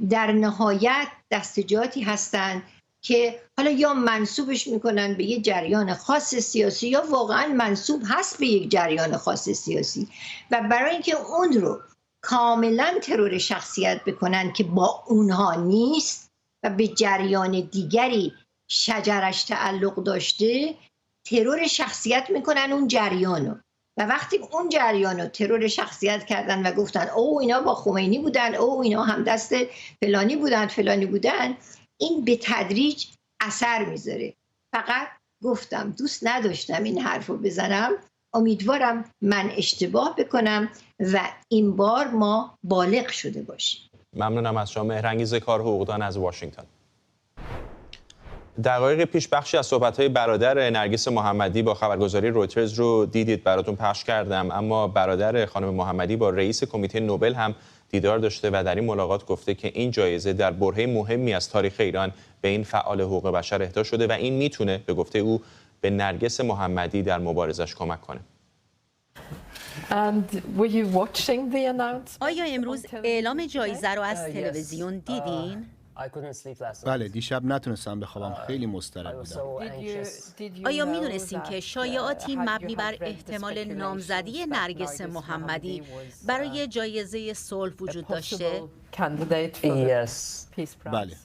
در نهایت دستجاتی هستند که حالا یا منسوبش میکنن به یک جریان خاص سیاسی یا واقعا منسوب هست به یک جریان خاص سیاسی و برای اینکه اون رو کاملا ترور شخصیت بکنن که با اونها نیست و به جریان دیگری شجرش تعلق داشته، ترور شخصیت میکنن اون جریانو و وقتی اون جریانو ترور شخصیت کردن و گفتن او اینا با خمینی بودن، او اینا هم دست فلانی بودن، این به تدریج اثر میذاره. فقط گفتم دوست نداشتم این حرفو بزنم، امیدوارم من اشتباه بکنم و این بار ما بالغ شده باشیم. ممنونم از شما. مهرانگیز کار حقوقدان از واشنگتن. دقایق پیش بخشی از صحبت‌های برادر نرگس محمدی با خبرگزاری رویترز رو دیدید، براتون پخش کردم، اما برادر خانم محمدی با رئیس کمیته نوبل هم دیدار داشته و در این ملاقات گفته که این جایزه در برهه مهمی از تاریخ ایران به این فعال حقوق بشر اهدا شده و این میتونه به گفته او به نرگس محمدی در مبارزش کمک کنه. آیا امروز اعلام جایزه رو از تلویزیون دیدین؟ بله، دیشب نتونستم بخوابم، خیلی مضطرب بودم. آیا میدونستین که شایعاتی مبنی بر احتمال نامزدی نرگس محمدی برای جایزه صلح وجود داشته؟ بله.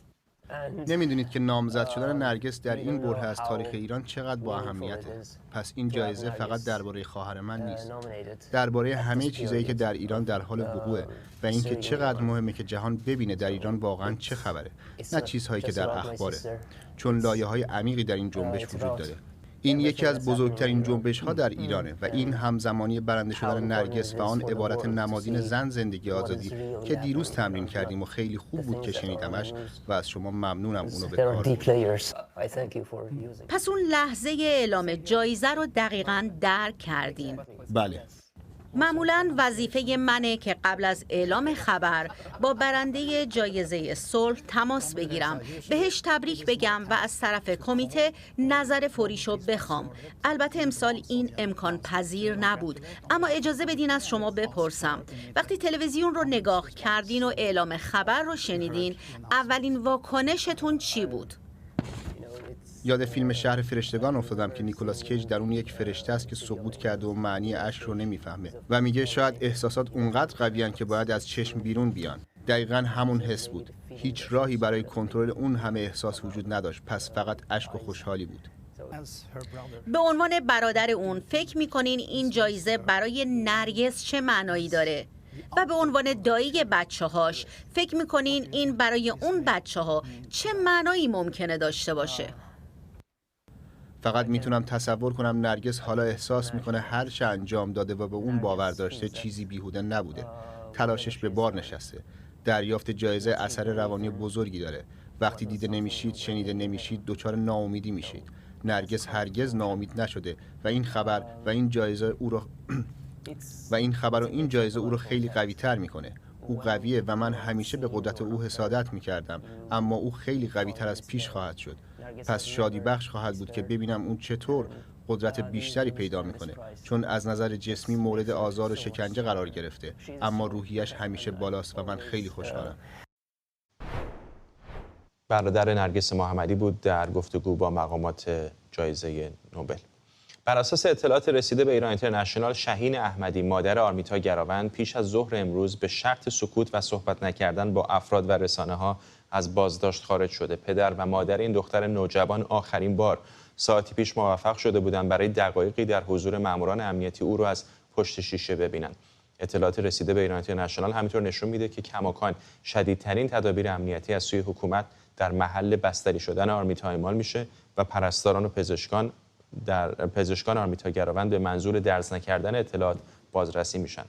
نمیدونید که نامزد شدن نرگس در این برهه از تاریخ ایران چقدر با اهمیته. پس این جایزه فقط درباره خواهر من نیست، درباره همه چیزایی که در ایران در حال وقوعه و اینکه چقدر مهمه که جهان ببینه در ایران واقعا چه خبره، نه چیزهایی که در اخباره، چون لایه‌های عمیقی در این جنبش وجود داره. این یکی از بزرگترین جنبش‌ها در ایرانه و این همزمانی برنده شدن نرگس و آن عبارت نمادین زن زندگی آزادی که دیروز تمرین کردیم و خیلی خوب بود که شنیدمش و از شما ممنونم اونو به کار بردید. پس اون لحظه اعلام جایزه رو دقیقاً درک کردین؟ بله. معمولاً وظیفه منه که قبل از اعلام خبر با برنده جایزه صلح تماس بگیرم، بهش تبریک بگم و از طرف کمیته نظر فوریشو بخوام. البته امسال این امکان پذیر نبود، اما اجازه بدین از شما بپرسم، وقتی تلویزیون رو نگاه کردین و اعلام خبر رو شنیدین، اولین واکنشتون چی بود؟ یاد فیلم شهر فرشتگان افتادم که نیکولاس کیج در اون یک فرشته است که سقوط کرده و معنی اشک رو نمیفهمه و میگه شاید احساسات اونقدر قویان که باید از چشم بیرون بیان. دقیقاً همون حس بود. هیچ راهی برای کنترل اون همه احساس وجود نداشت، پس فقط اشک و خوشحالی بود. به عنوان برادر اون فکر میکنین این جایزه برای نرگس چه معنایی داره؟ و به عنوان دایی بچه‌هاش فکر میکنین این برای اون بچه‌ها چه معنایی ممکنه داشته باشه؟ فقط میتونم تصور کنم نرگس حالا احساس میکنه هر چه انجام داده و به اون باور داشته چیزی بیهوده نبوده. تلاشش به بار نشسته. دریافت جایزه اثر روانی بزرگی داره. وقتی دیده نمیشید، شنیده نمیشید، دچار ناامیدی میشید. نرگس هرگز ناامید نشده و این خبر و این جایزه او رو این جایزه او رو خیلی قوی تر میکنه. او قویه و من همیشه به قدرت او حسادت میکردم، اما او خیلی قوی تر از پیش خواهد شد. پس شادی بخش خواهد بود که ببینم اون چطور قدرت بیشتری پیدا میکنه، چون از نظر جسمی مورد آزار و شکنجه قرار گرفته، اما روحیش همیشه بالاست و من خیلی خوشحالم. برادر نرگس محمدی بود در گفتگو با مقامات جایزه نوبل. بر اساس اطلاعات رسیده به ایران اینترنشنال، شهین احمدی مادر آرمیتا گراوند پیش از ظهر امروز به شرط سکوت و صحبت نکردن با افراد و رسانه‌ها از بازداشت خارج شده. پدر و مادر این دختر نوجوان آخرین بار ساعتی پیش موفق شده بودند برای دقایقی در حضور ماموران امنیتی او را از پشت شیشه ببینند. اطلاعات رسیده به ایران اینترنشنال همینطور نشون میده که کماکان شدیدترین تدابیر امنیتی از سوی حکومت در محل بستری شدن آرمیتا اعمال میشه و پرستاران و پزشکان آرمیتا گراوند به منظور درز نکردن اطلاعات بازرسی میشن.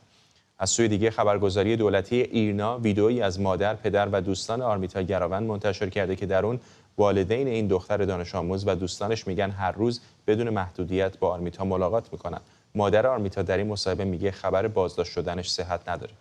از سوی دیگه خبرگزاری دولتی ایرنا ویدئویی از مادر، پدر و دوستان آرمیتا گراوند منتشر کرده که در اون والدین این دختر دانش آموز و دوستانش میگن هر روز بدون محدودیت با آرمیتا ملاقات میکنن. مادر آرمیتا در این مصاحبه میگه خبر بازداشت شدنش صحت نداره.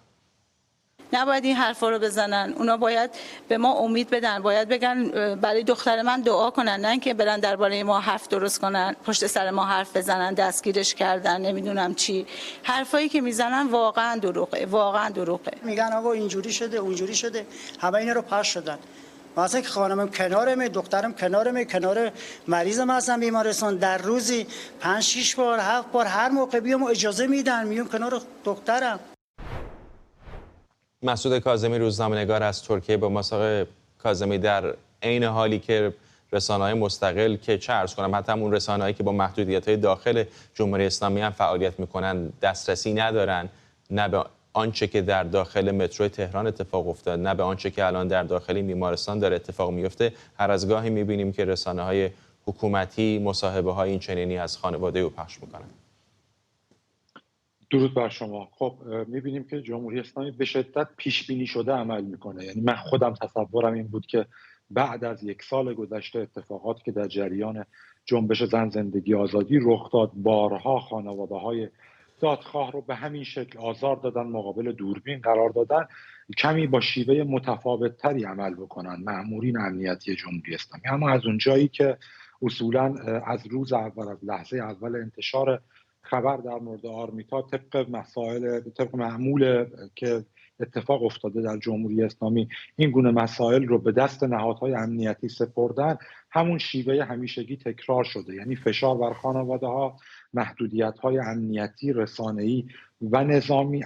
نباید این حرفا رو بزنن. اونا باید به ما امید بدن، باید بگن برای دختر من دعا کنن، نه اینکه برن درباره ما حرف درست کنن، پشت سر ما حرف بزنن، دستگیرش کردن، نمیدونم چی. حرفایی که میزنن واقعا دروغه، واقعا دروغه. میگن آقا اینجوری شده، اونجوری شده، همه اینا رو پخش شدن. مثلا که خانمم کنارمه، دخترم کنارمه، کنار مریضم هستم بیمارستان، در روزی 5-6 بار 7 بار هر موقع بیام اجازه میدن، میام کنار دخترم. مسعود کاظمی روزنامه‌نگار از ترکیه با مساق کاظمی در عین حالی که رسانه‌های مستقل که چه عرض کنم حتی همون رسانه‌هایی که با محدودیت‌های داخل جمهوری اسلامی هم فعالیت می‌کنن دسترسی ندارن، نه به آنچه که در داخل مترو تهران اتفاق افتاد، نه به آنچه که الان در داخل بیمارستان داره اتفاق میفته. هر از گاهی می‌بینیم که رسانه‌های حکومتی مصاحبه‌های این چنینی از خانواده او پخش می‌کنن. درود بر شما. خب می‌بینیم که جمهوری اسلامی به شدت پیش بینی شده عمل می‌کنه. یعنی من خودم تصورم این بود که بعد از 1 سال گذشته اتفاقاتی که در جریان جنبش زن زندگی آزادی رخ داد، بارها خانواده‌های دادخواه رو به همین شکل آزار دادن، مقابل دوربین قرار دادن، کمی با شیوه متفاوت‌تری عمل بکنن مأمورین امنیتی جمهوری اسلامی. اما از اونجایی که اصولاً از روز اول، از لحظه اول انتشار خبر در مورد آرمیتا طبق معمول که اتفاق افتاده در جمهوری اسلامی این گونه مسائل رو به دست نهادهای امنیتی سپردن، همون شیوه همیشگی تکرار شده. یعنی فشار بر خانواده‌ها، محدودیت‌های امنیتی، رسانه‌ای و نظامی،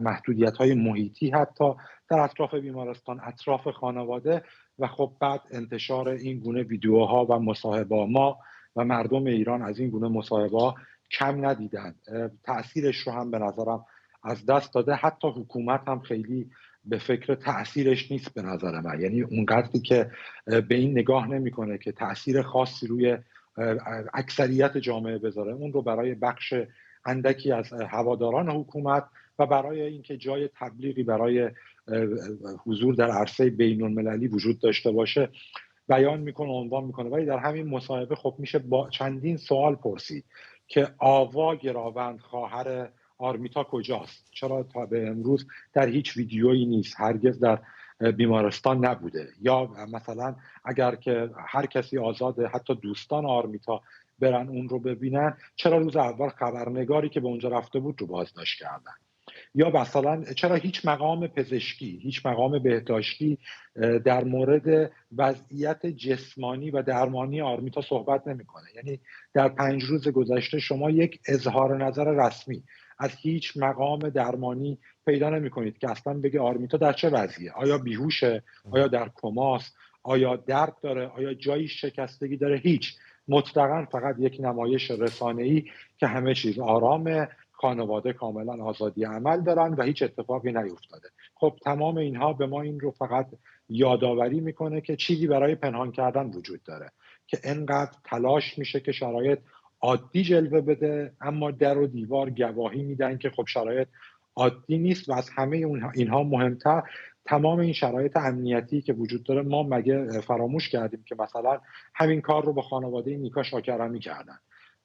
محدودیت‌های محیطی حتی در اطراف بیمارستان، اطراف خانواده، و خب بعد انتشار این گونه ویدیوها و مصاحبه‌ها. ما و مردم ایران از این گونه مصاحبه‌ها کم ندیدن. تأثیرش رو هم به نظرم از دست داده. حتی حکومت هم خیلی به فکر تأثیرش نیست به نظر من. یعنی اونقدری که به این نگاه نمی‌کنه که تأثیر خاصی روی اکثریت جامعه بذاره، اون رو برای بخش اندکی از هواداران حکومت و برای اینکه جای تبلیغی برای حضور در عرصه بین‌المللی وجود داشته باشه بیان میکنه، عنوان میکنه. ولی در همین مصاحبه خب میشه با چندین سوال پرسید که آوا گراوند خواهر آرمیتا کجاست؟ چرا تا به امروز در هیچ ویدیویی نیست؟ هرگز در بیمارستان نبوده؟ یا مثلا اگر که هر کسی آزاده، حتی دوستان آرمیتا برن اون رو ببینن، چرا روز اول خبرنگاری که به اونجا رفته بود رو بازداشت کردن؟ یا مثلا چرا هیچ مقام پزشکی، هیچ مقام بهداشتی در مورد وضعیت جسمانی و درمانی آرمیتا صحبت نمیکنه؟ یعنی در 5 روز گذشته شما یک اظهار نظر رسمی از هیچ مقام درمانی پیدا نمیکنید که اصلا بگه آرمیتا در چه وضعیه، آیا بیهوشه، آیا در کماست، آیا درد داره، آیا جایی شکستگی داره. هیچ. مطلقاً فقط یک نمایش رسانه‌ای که همه چیز آرامه، خانواده کاملا آزادی عمل دارن و هیچ اتفاقی نیفتاده. خب تمام اینها به ما این رو فقط یادآوری میکنه که چیزی برای پنهان کردن وجود داره، که انقدر تلاش میشه که شرایط عادی جلوه بده، اما در و دیوار گواهی میدن که خب شرایط عادی نیست. و از همه اینها مهمتر تمام این شرایط امنیتی که وجود داره. ما مگه فراموش کردیم که مثلا همین کار رو با خانواده نیکا شاکرمی کردن؟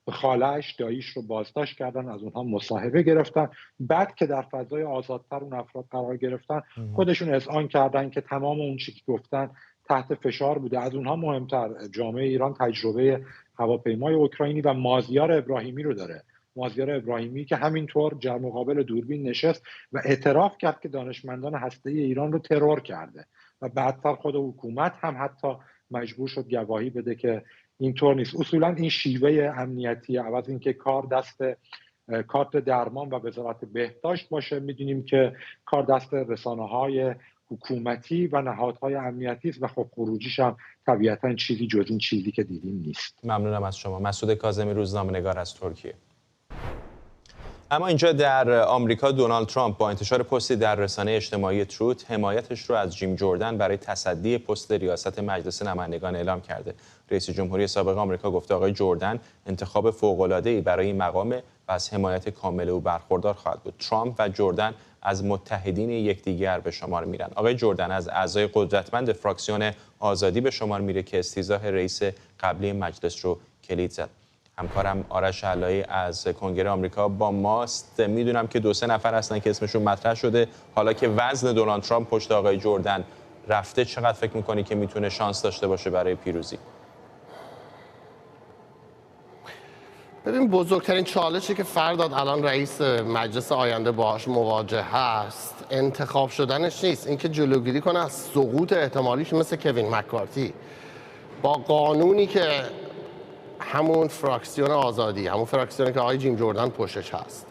خاله‌اش، داییش رو بازداشت کردن، از اونها مصاحبه گرفتن. بعد که در فضای آزادتر اون افراد قرار گرفتن، خودشون اذعان کردن که تمام اون چیزی که گفتن تحت فشار بوده. از اونها مهمتر جامعه ایران تجربه هواپیمای اوکراینی و مازیار ابراهیمی رو داره. مازیار ابراهیمی که همینطور در مقابل دوربین نشست و اعتراف کرد که دانشمندان هسته‌ای ایران رو ترور کرده و بعدتر خود حکومت هم حتی مجبور شد گواهی بده که اینطور نیست. اصولا این شیوه امنیتی عوض اینکه کار دست کارت درمان و وزارت بهداشت باشه، میدونیم که کار دست رسانه‌های حکومتی و نهادهای امنیتی است و خب خروجیش هم طبیعتا چیزی جز این چیزی که دیدیم نیست. ممنونم از شما. مسعود کاظمی، روزنامه‌نگار از ترکیه. اما اینجا در آمریکا دونالد ترامپ با انتشار پستی در رسانه اجتماعی تروت حمایتش رو از جیم جردن برای تصدی پست ریاست مجلس نمایندگان اعلام کرده. رئیس جمهوری سابق آمریکا گفته آقای جردن انتخاب فوق‌العاده‌ای برای این مقام و از حمایت کامل او برخوردار خواهد بود. ترامپ و جردن از متحدین یکدیگر به شمار میرن. آقای جردن از اعضای قدرتمند فراکسیون آزادی به شمار میره که استیضاح رئیس قبلی مجلس رو کلید زد. همکارم آرش علایی از کنگره آمریکا با ماست. میدونم که 2-3 نفر هستن که اسمشون مطرح شده. حالا که وزن دونالد ترامپ پشت آقای جردن رفته، چقدر فکر میکنی که میتونه شانس داشته باشه برای پیروزی؟ ببین، بزرگترین چالشی که فرداد الان رئیس مجلس آینده باهاش مواجه هست انتخاب شدنش نیست، اینکه جلوگیری کنه از سقوط احتمالیش مثل کوین مکارتی با قانونی که همون فراکسیون آزادی، همون فراکسیونی که آقای جیم جردن پشتش هست،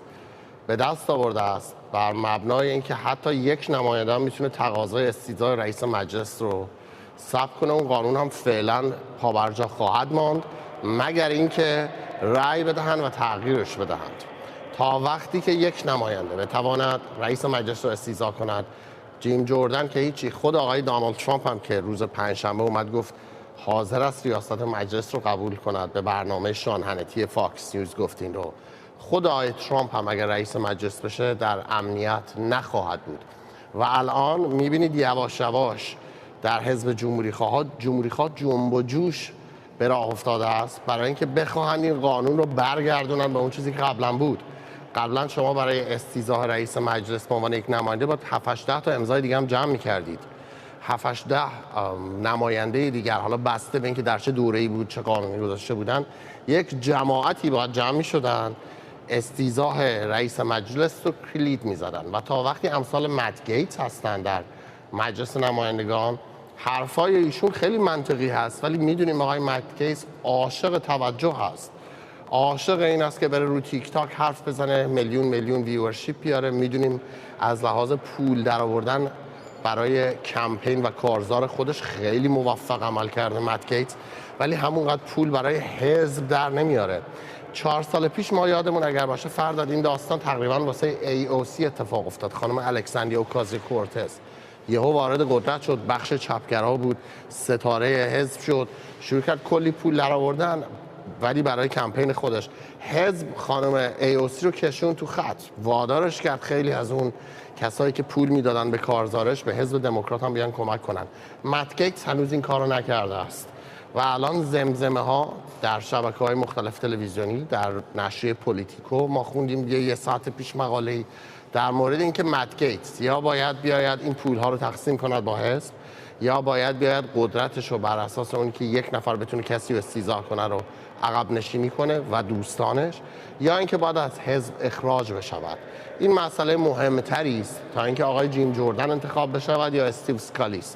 به دست آورده است، بر مبنای اینکه حتی یک نماینده هم میتونه تقاضای استیضاح رئیس مجلس رو ثبت کنه. اون قانون هم فعلا پابرجا خواهد ماند مگر اینکه رأی بدهند و تغییرش بدهند. تا وقتی که یک نماینده بتواند رئیس مجلس رو استیضاح کند، جیم جردن که هیچی، خود آقای دونالد ترامپ هم که روز پنجشنبه اومد گفت حاضر است ریاست مجلس رو قبول کند، به برنامه شان هنتی فاکس نیوز گفت این رو. خود آقای ترامپ هم اگر رئیس مجلس بشه در امنیت نخواهد بود و الان میبینید یواش یواش در حزب جمهوری خواه جنب و جوش به راه افتاده است برای اینکه بخواهند این قانون رو برگردونن به اون چیزی که قبلا بود. قبلا شما برای استیضاح رئیس مجلس به عنوان یک نماینده با 7-8 تا امضای دیگه هم جمع می‌کردید. 7-8 نماینده دیگر، حالا بسته به اینکه در چه دوره‌ای بود، چه قانونی گذاشته بودن، یک جماعتی باید جمع می‌شدن، استیضاح رئیس مجلس رو کلید می‌زدن و تا وقتی امثال مت گیتس هستن در مجلس نمایندگان، حرفای ایشون خیلی منطقی هست، ولی میدونیم آقای مت گیتس عاشق توجه هست، عاشق این است که بره رو تیک تاک حرف بزنه، میلیون ویورشیپ بیاره. میدونیم از لحاظ پول درآوردن برای کمپین و کارزار خودش خیلی موفق عمل کرده مت گیتس، ولی همونقدر پول برای حزب در نمیاره. 4 سال پیش ما یادمون اگر باشه فرداد این داستان تقریبا واسه AOC اتفاق افتاد. خانم الکساندریا اوکاسیو-کورتز یهو وارد قدرت شد، بخش چپگرا بود، ستاره حزب شد، شروع کرد کلی پول درآوردن، ولی برای کمپین خودش حزب خانم AOC رو کشون تو خط، وادارش کرد خیلی از اون کسایی که پول میدادن به کارزارش به حزب دموکرات هم بیان کمک کنن. مت گیتس هنوز این کارو نکرده است و الان زمزمه ها در شبکه‌های مختلف تلویزیونی، در نشریه پلیتیکو ما خوندیم یه ساعت پیش مقاله‌ای در مورد اینکه مت گیتس یا باید بیاید این پول‌ها رو تقسیم کند با حزب، یا باید بیاید قدرتش رو بر اساس اون که یک نفر بتونه کسی رو استیضاح کنه رو عقب نشینی کنه و دوستانش، یا اینکه باید از حزب اخراج بشود. این مسئله مهمتری است تا اینکه آقای جیم جردن انتخاب بشود یا استیو اسکالیس.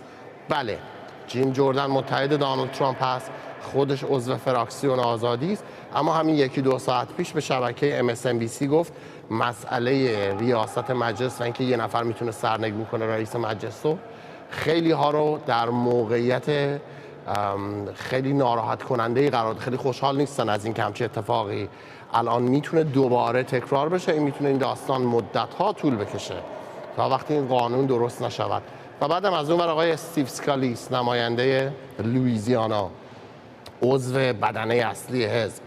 بله، جیم جردن متحد دونالد ترامپ هست، خودش عضو فراکسیون آزادی است، اما همین 1-2 ساعت پیش به شبکه MSNBC گفت مسئله ریاست مجلس و اینکه یه نفر میتونه سرنگون کنه رئیس مجلس رو خیلی ها رو در موقعیت خیلی ناراحت کننده قرار، خیلی خوشحال نیستن از این همچین اتفاقی الان میتونه دوباره تکرار بشه. این میتونه این داستان مدت ها طول بکشه تا وقتی این قانون درست نشود. و بعدم از اون ور آقای استیو اسکالیس، نماینده لوئیزیانا، عضو بدنه اصلی حزب،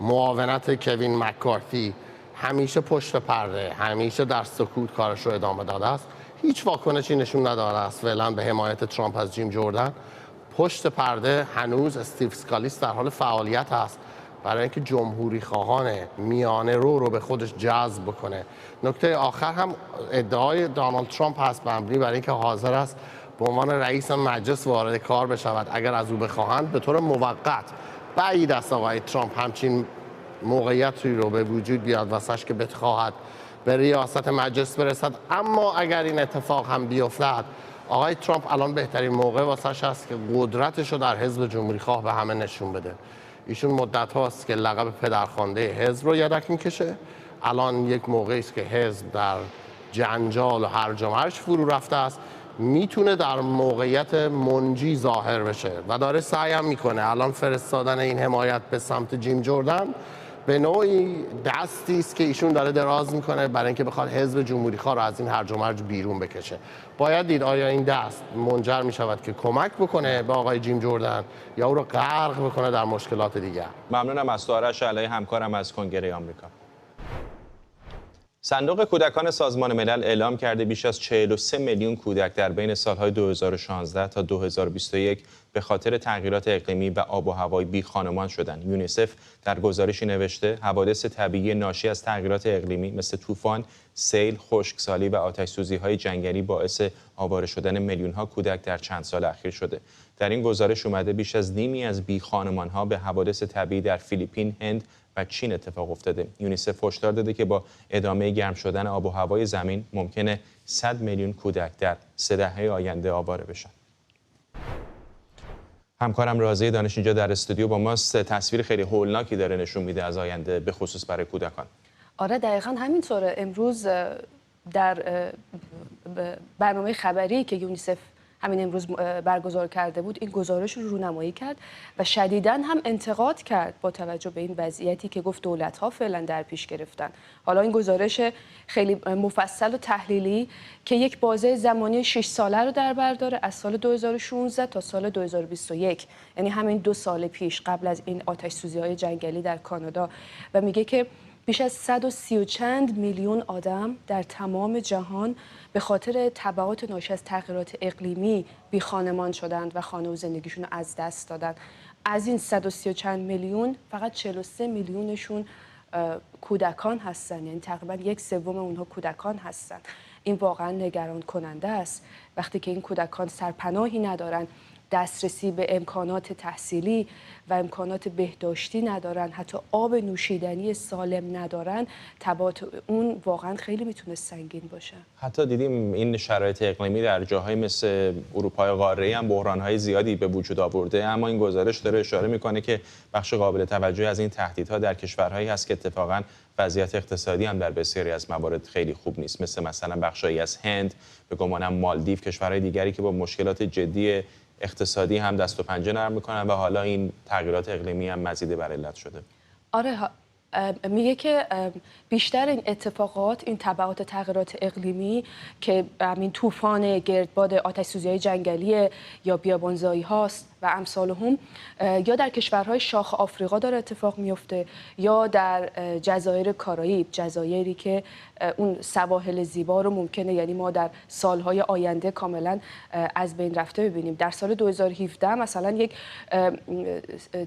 معاونت کوین مکارتی، همیشه پشت پرده، همیشه در سکوت کارش رو ادامه داده است، هیچ واکنشی نشون نداده است فعلا به حمایت ترامپ از جیم جردن. پشت پرده هنوز استیو اسکالیس در حال فعالیت است برای اینکه جمهوری خواهان میانه رو به خودش جذب بکنه. نکته آخر هم ادعای دونالد ترامپ هست مبنی برای اینکه حاضر است به عنوان رئیس مجلس وارد کار بشود اگر از او بخواهند، به طور موقت. بعید است آقای ترامپ همچین موقعیتی رو به وجود بیاد واسش که بخواهد به ریاست مجلس برسد. اما اگر این اتفاق هم بیفتد، آقای ترامپ الان بهترین موقع واسش هست که قدرتش رو در حزب جمهوری خواه به همه نشون بده. ایشون مدت هاست که لقب پدرخوانده حزب رو یدک میکشه. الان یک موقعی است که حزب در جنجال و هرج و مرج فرو رفته است. میتونه در موقعیت منجی ظاهر بشه و داره سعیم میکنه. الان فرستادن این حمایت به سمت جیم جردن به نوعی دستی است که ایشون داره دراز میکنه برای اینکه بخواد حزب جمهوری‌خواه رو از این هرج و مرج بیرون بکشه. باید دید آیا این دست منجر میشود که کمک بکنه به آقای جیم جردن یا او رو غرق بکنه در مشکلات دیگر. ممنونم از تو آرش علایی، همکارم از کنگره آمریکا. صندوق کودکان سازمان ملل اعلام کرده بیش از 43 میلیون کودک در بین سالهای 2016 تا 2021 به خاطر تغییرات اقلیمی و آب و هوای بی‌خانمان شدند. یونیسف در گزارشی نوشته حوادث طبیعی ناشی از تغییرات اقلیمی مثل طوفان، سیل، خشکسالی و آتش‌سوزی‌های جنگلی باعث آواره شدن میلیون‌ها کودک در چند سال اخیر شده. در این گزارش اومده بیش از نیمی از بی‌خانمان‌ها به حوادث طبیعی در فیلیپین، هند و چین اتفاق افتاده. یونیسف هشدار داده که با ادامه گرم شدن آب و هوای زمین ممکنه 100 میلیون کودک در 3 دهه آینده آواره بشن. همکارم رازی دانش اینجا در استودیو با ماست. تصویر خیلی هولناکی داره نشون میده از آینده به خصوص برای کودکان. آره دقیقاً همینطوره. امروز در برنامه خبری که یونیسف همین امروز برگزار کرده بود این گزارش رو رونمایی کرد و شدیداً هم انتقاد کرد با توجه به این وضعیتی که گفت دولت‌ها فعلا در پیش گرفتن. حالا این گزارش خیلی مفصل و تحلیلی که یک بازه زمانی 6 ساله رو در بر داره از سال 2016 تا سال 2021، یعنی همین 2 سال پیش قبل از این آتش‌سوزی‌های جنگلی در کانادا، و میگه که بیش از 130 چند میلیون آدم در تمام جهان به خاطر تبعات ناشی از تغییرات اقلیمی بی خانمان شدند و خانه و زندگیشون رو از دست دادند. از این 130 چند میلیون فقط 43 میلیونشون کودکان هستن، یعنی تقریبا 1/3 اونها کودکان هستن. این واقعا نگران کننده است وقتی که این کودکان سرپناهی ندارن، دسترسی به امکانات تحصیلی و امکانات بهداشتی ندارن، حتی آب نوشیدنی سالم ندارن. تبعات اون واقعا خیلی میتونه سنگین باشه. حتی دیدیم این شرایط اقلیمی در جاهای مثل اروپای قاره‌ای هم بحران‌های زیادی به وجود آورده، اما این گزارش داره اشاره میکنه که بخش قابل توجهی از این تهدیدها در کشورهایی هست که اتفاقا وضعیت اقتصادی هم در بسیاری از موارد خیلی خوب نیست، مثلا بخشایی از هند، به گمانم مالدیو، کشورهای دیگری که با مشکلات جدی اقتصادی هم دست و پنجه نرم میکنن و حالا این تغییرات اقلیمی هم مزید بر علت شده. آره میگه که بیشتر این اتفاقات، این تبعات تغییرات اقلیمی که همین طوفان، گردباد، آتش‌سوزی‌های جنگلی یا بیابانزایی هاست و امثال هم، یا در کشورهای شاخ آفریقا داره اتفاق میفته یا در جزایر کارائیب، جزایری که اون سواحل زیبا رو ممکنه یعنی ما در سالهای آینده کاملا از بین رفته ببینیم. در سال 2017 مثلا یک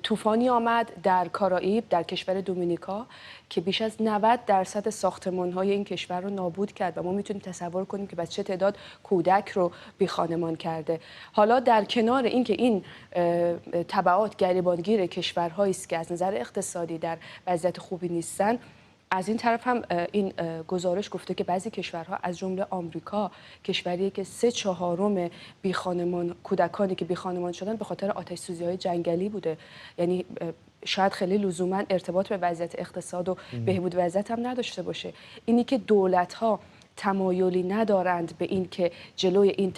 طوفانی آمد در کارائیب، در کشور دومینیکا، که بیش از 90% ساختمان‌های این کشور رو نابود کرد و ما میتونیم تصور کنیم که بس چه تعداد کودک رو بی‌خانمان کرده. حالا در کنار اینکه این تبعات گریبانگیر کشورهایی است که از نظر اقتصادی در وضعیت خوبی نیستن، از این طرف هم این گزارش گفته که بعضی کشورها از جمله آمریکا، کشوریه که 3/4 کودکانی که بی‌خانمان شدن به خاطر آتش‌سوزی‌های جنگلی بوده. یعنی شاید خیلی لزوما ارتباط به وضعیت اقتصاد و بهبود وضعیت هم نداشته باشه. اینی که دولت‌ها تمایلی ندارند به این که جلوی این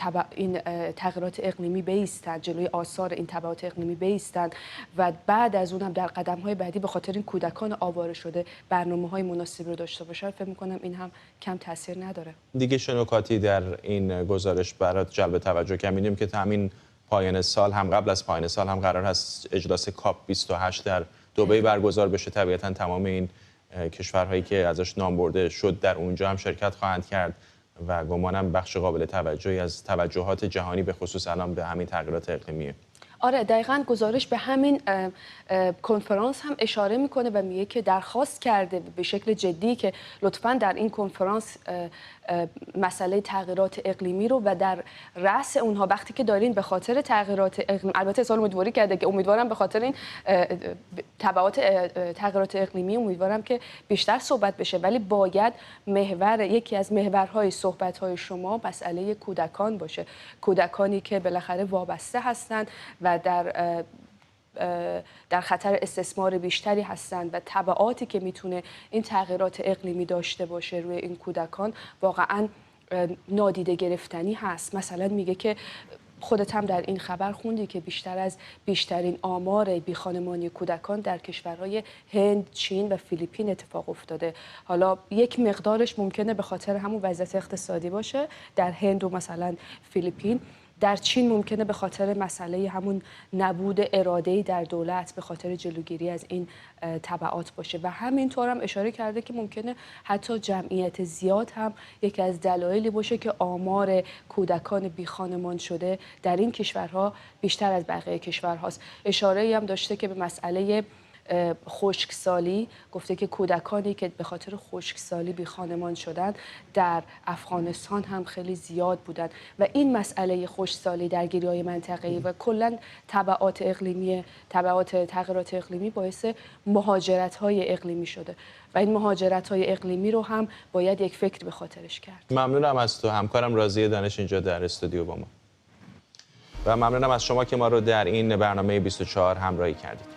تغییرات اقلیمی بایستند، جلوی آثار این تبعات اقلیمی بایستند و بعد از اون هم در قدم‌های بعدی به خاطر این کودکان آواره شده برنامه‌های مناسبی رو داشته باشن، فکر می‌کنم این هم کم تاثیر نداره. دیگه چه نکاتی در این گزارش برات جلب توجه کرد؟ می‌دونیم که همین پایان سال هم قبل از پایان سال هم قرار هست اجلاس کاپ 28 در دبی برگزار بشه. طبیعتاً تمام این کشورهایی که ازش نام برده شد در اونجا هم شرکت خواهند کرد و گمانم بخش قابل توجهی از توجهات جهانی به خصوص الان به همین تغییرات اقلیمیه. آره دقیقاً گزارش به همین کنفرانس هم اشاره میکنه و میگه که درخواست کرده به شکل جدی که لطفاً در این کنفرانس مسئله تغییرات اقلیمی رو و در رأس اونها وقتی که دارین به خاطر تغییرات اقلیمی، البته اصلا امیدواری کرده که امیدوارم به خاطر این تبعات تغییرات اقلیمی امیدوارم که بیشتر صحبت بشه، ولی باید یکی از محورهای صحبت‌های شما مسئله کودکان باشه. کودکانی که بالاخره وابسته هستند و در خطر استثمار بیشتری هستند و تبعاتی که میتونه این تغییرات اقلیمی داشته باشه روی این کودکان واقعاً نادیده گرفتنی هست. مثلا میگه که خودت هم در این خبر خوندی که بیشترین آمار بیخانمانی کودکان در کشورهای هند، چین و فیلیپین اتفاق افتاده. حالا یک مقدارش ممکنه به خاطر همون وضعیت اقتصادی باشه در هند و مثلا فیلیپین. در چین ممکنه به خاطر مسئله همون نبود اراده‌ای در دولت به خاطر جلوگیری از این تبعات باشه و همینطور هم اشاره کرده که ممکنه حتی جمعیت زیاد هم یکی از دلایلی باشه که آمار کودکان بی خانمان شده در این کشورها بیشتر از بقیه کشورهاست. اشاره‌ای هم داشته که به مسئله خشکسالی، گفته که کودکانی که به خاطر خشکسالی بی خانمان شدن در افغانستان هم خیلی زیاد بودن و این مسئله خشکسالی درگیری‌های منطقه‌ای و کلاً تبعات تغییرات اقلیمی باعث مهاجرت‌های اقلیمی شده و این مهاجرت‌های اقلیمی رو هم باید یک فکر به خاطرش کرد. ممنونم از تو همکارم راضیه دانش اینجا در استودیو با ما و ممنونم از شما که ما رو در این برنامه 24 همراهی کردید.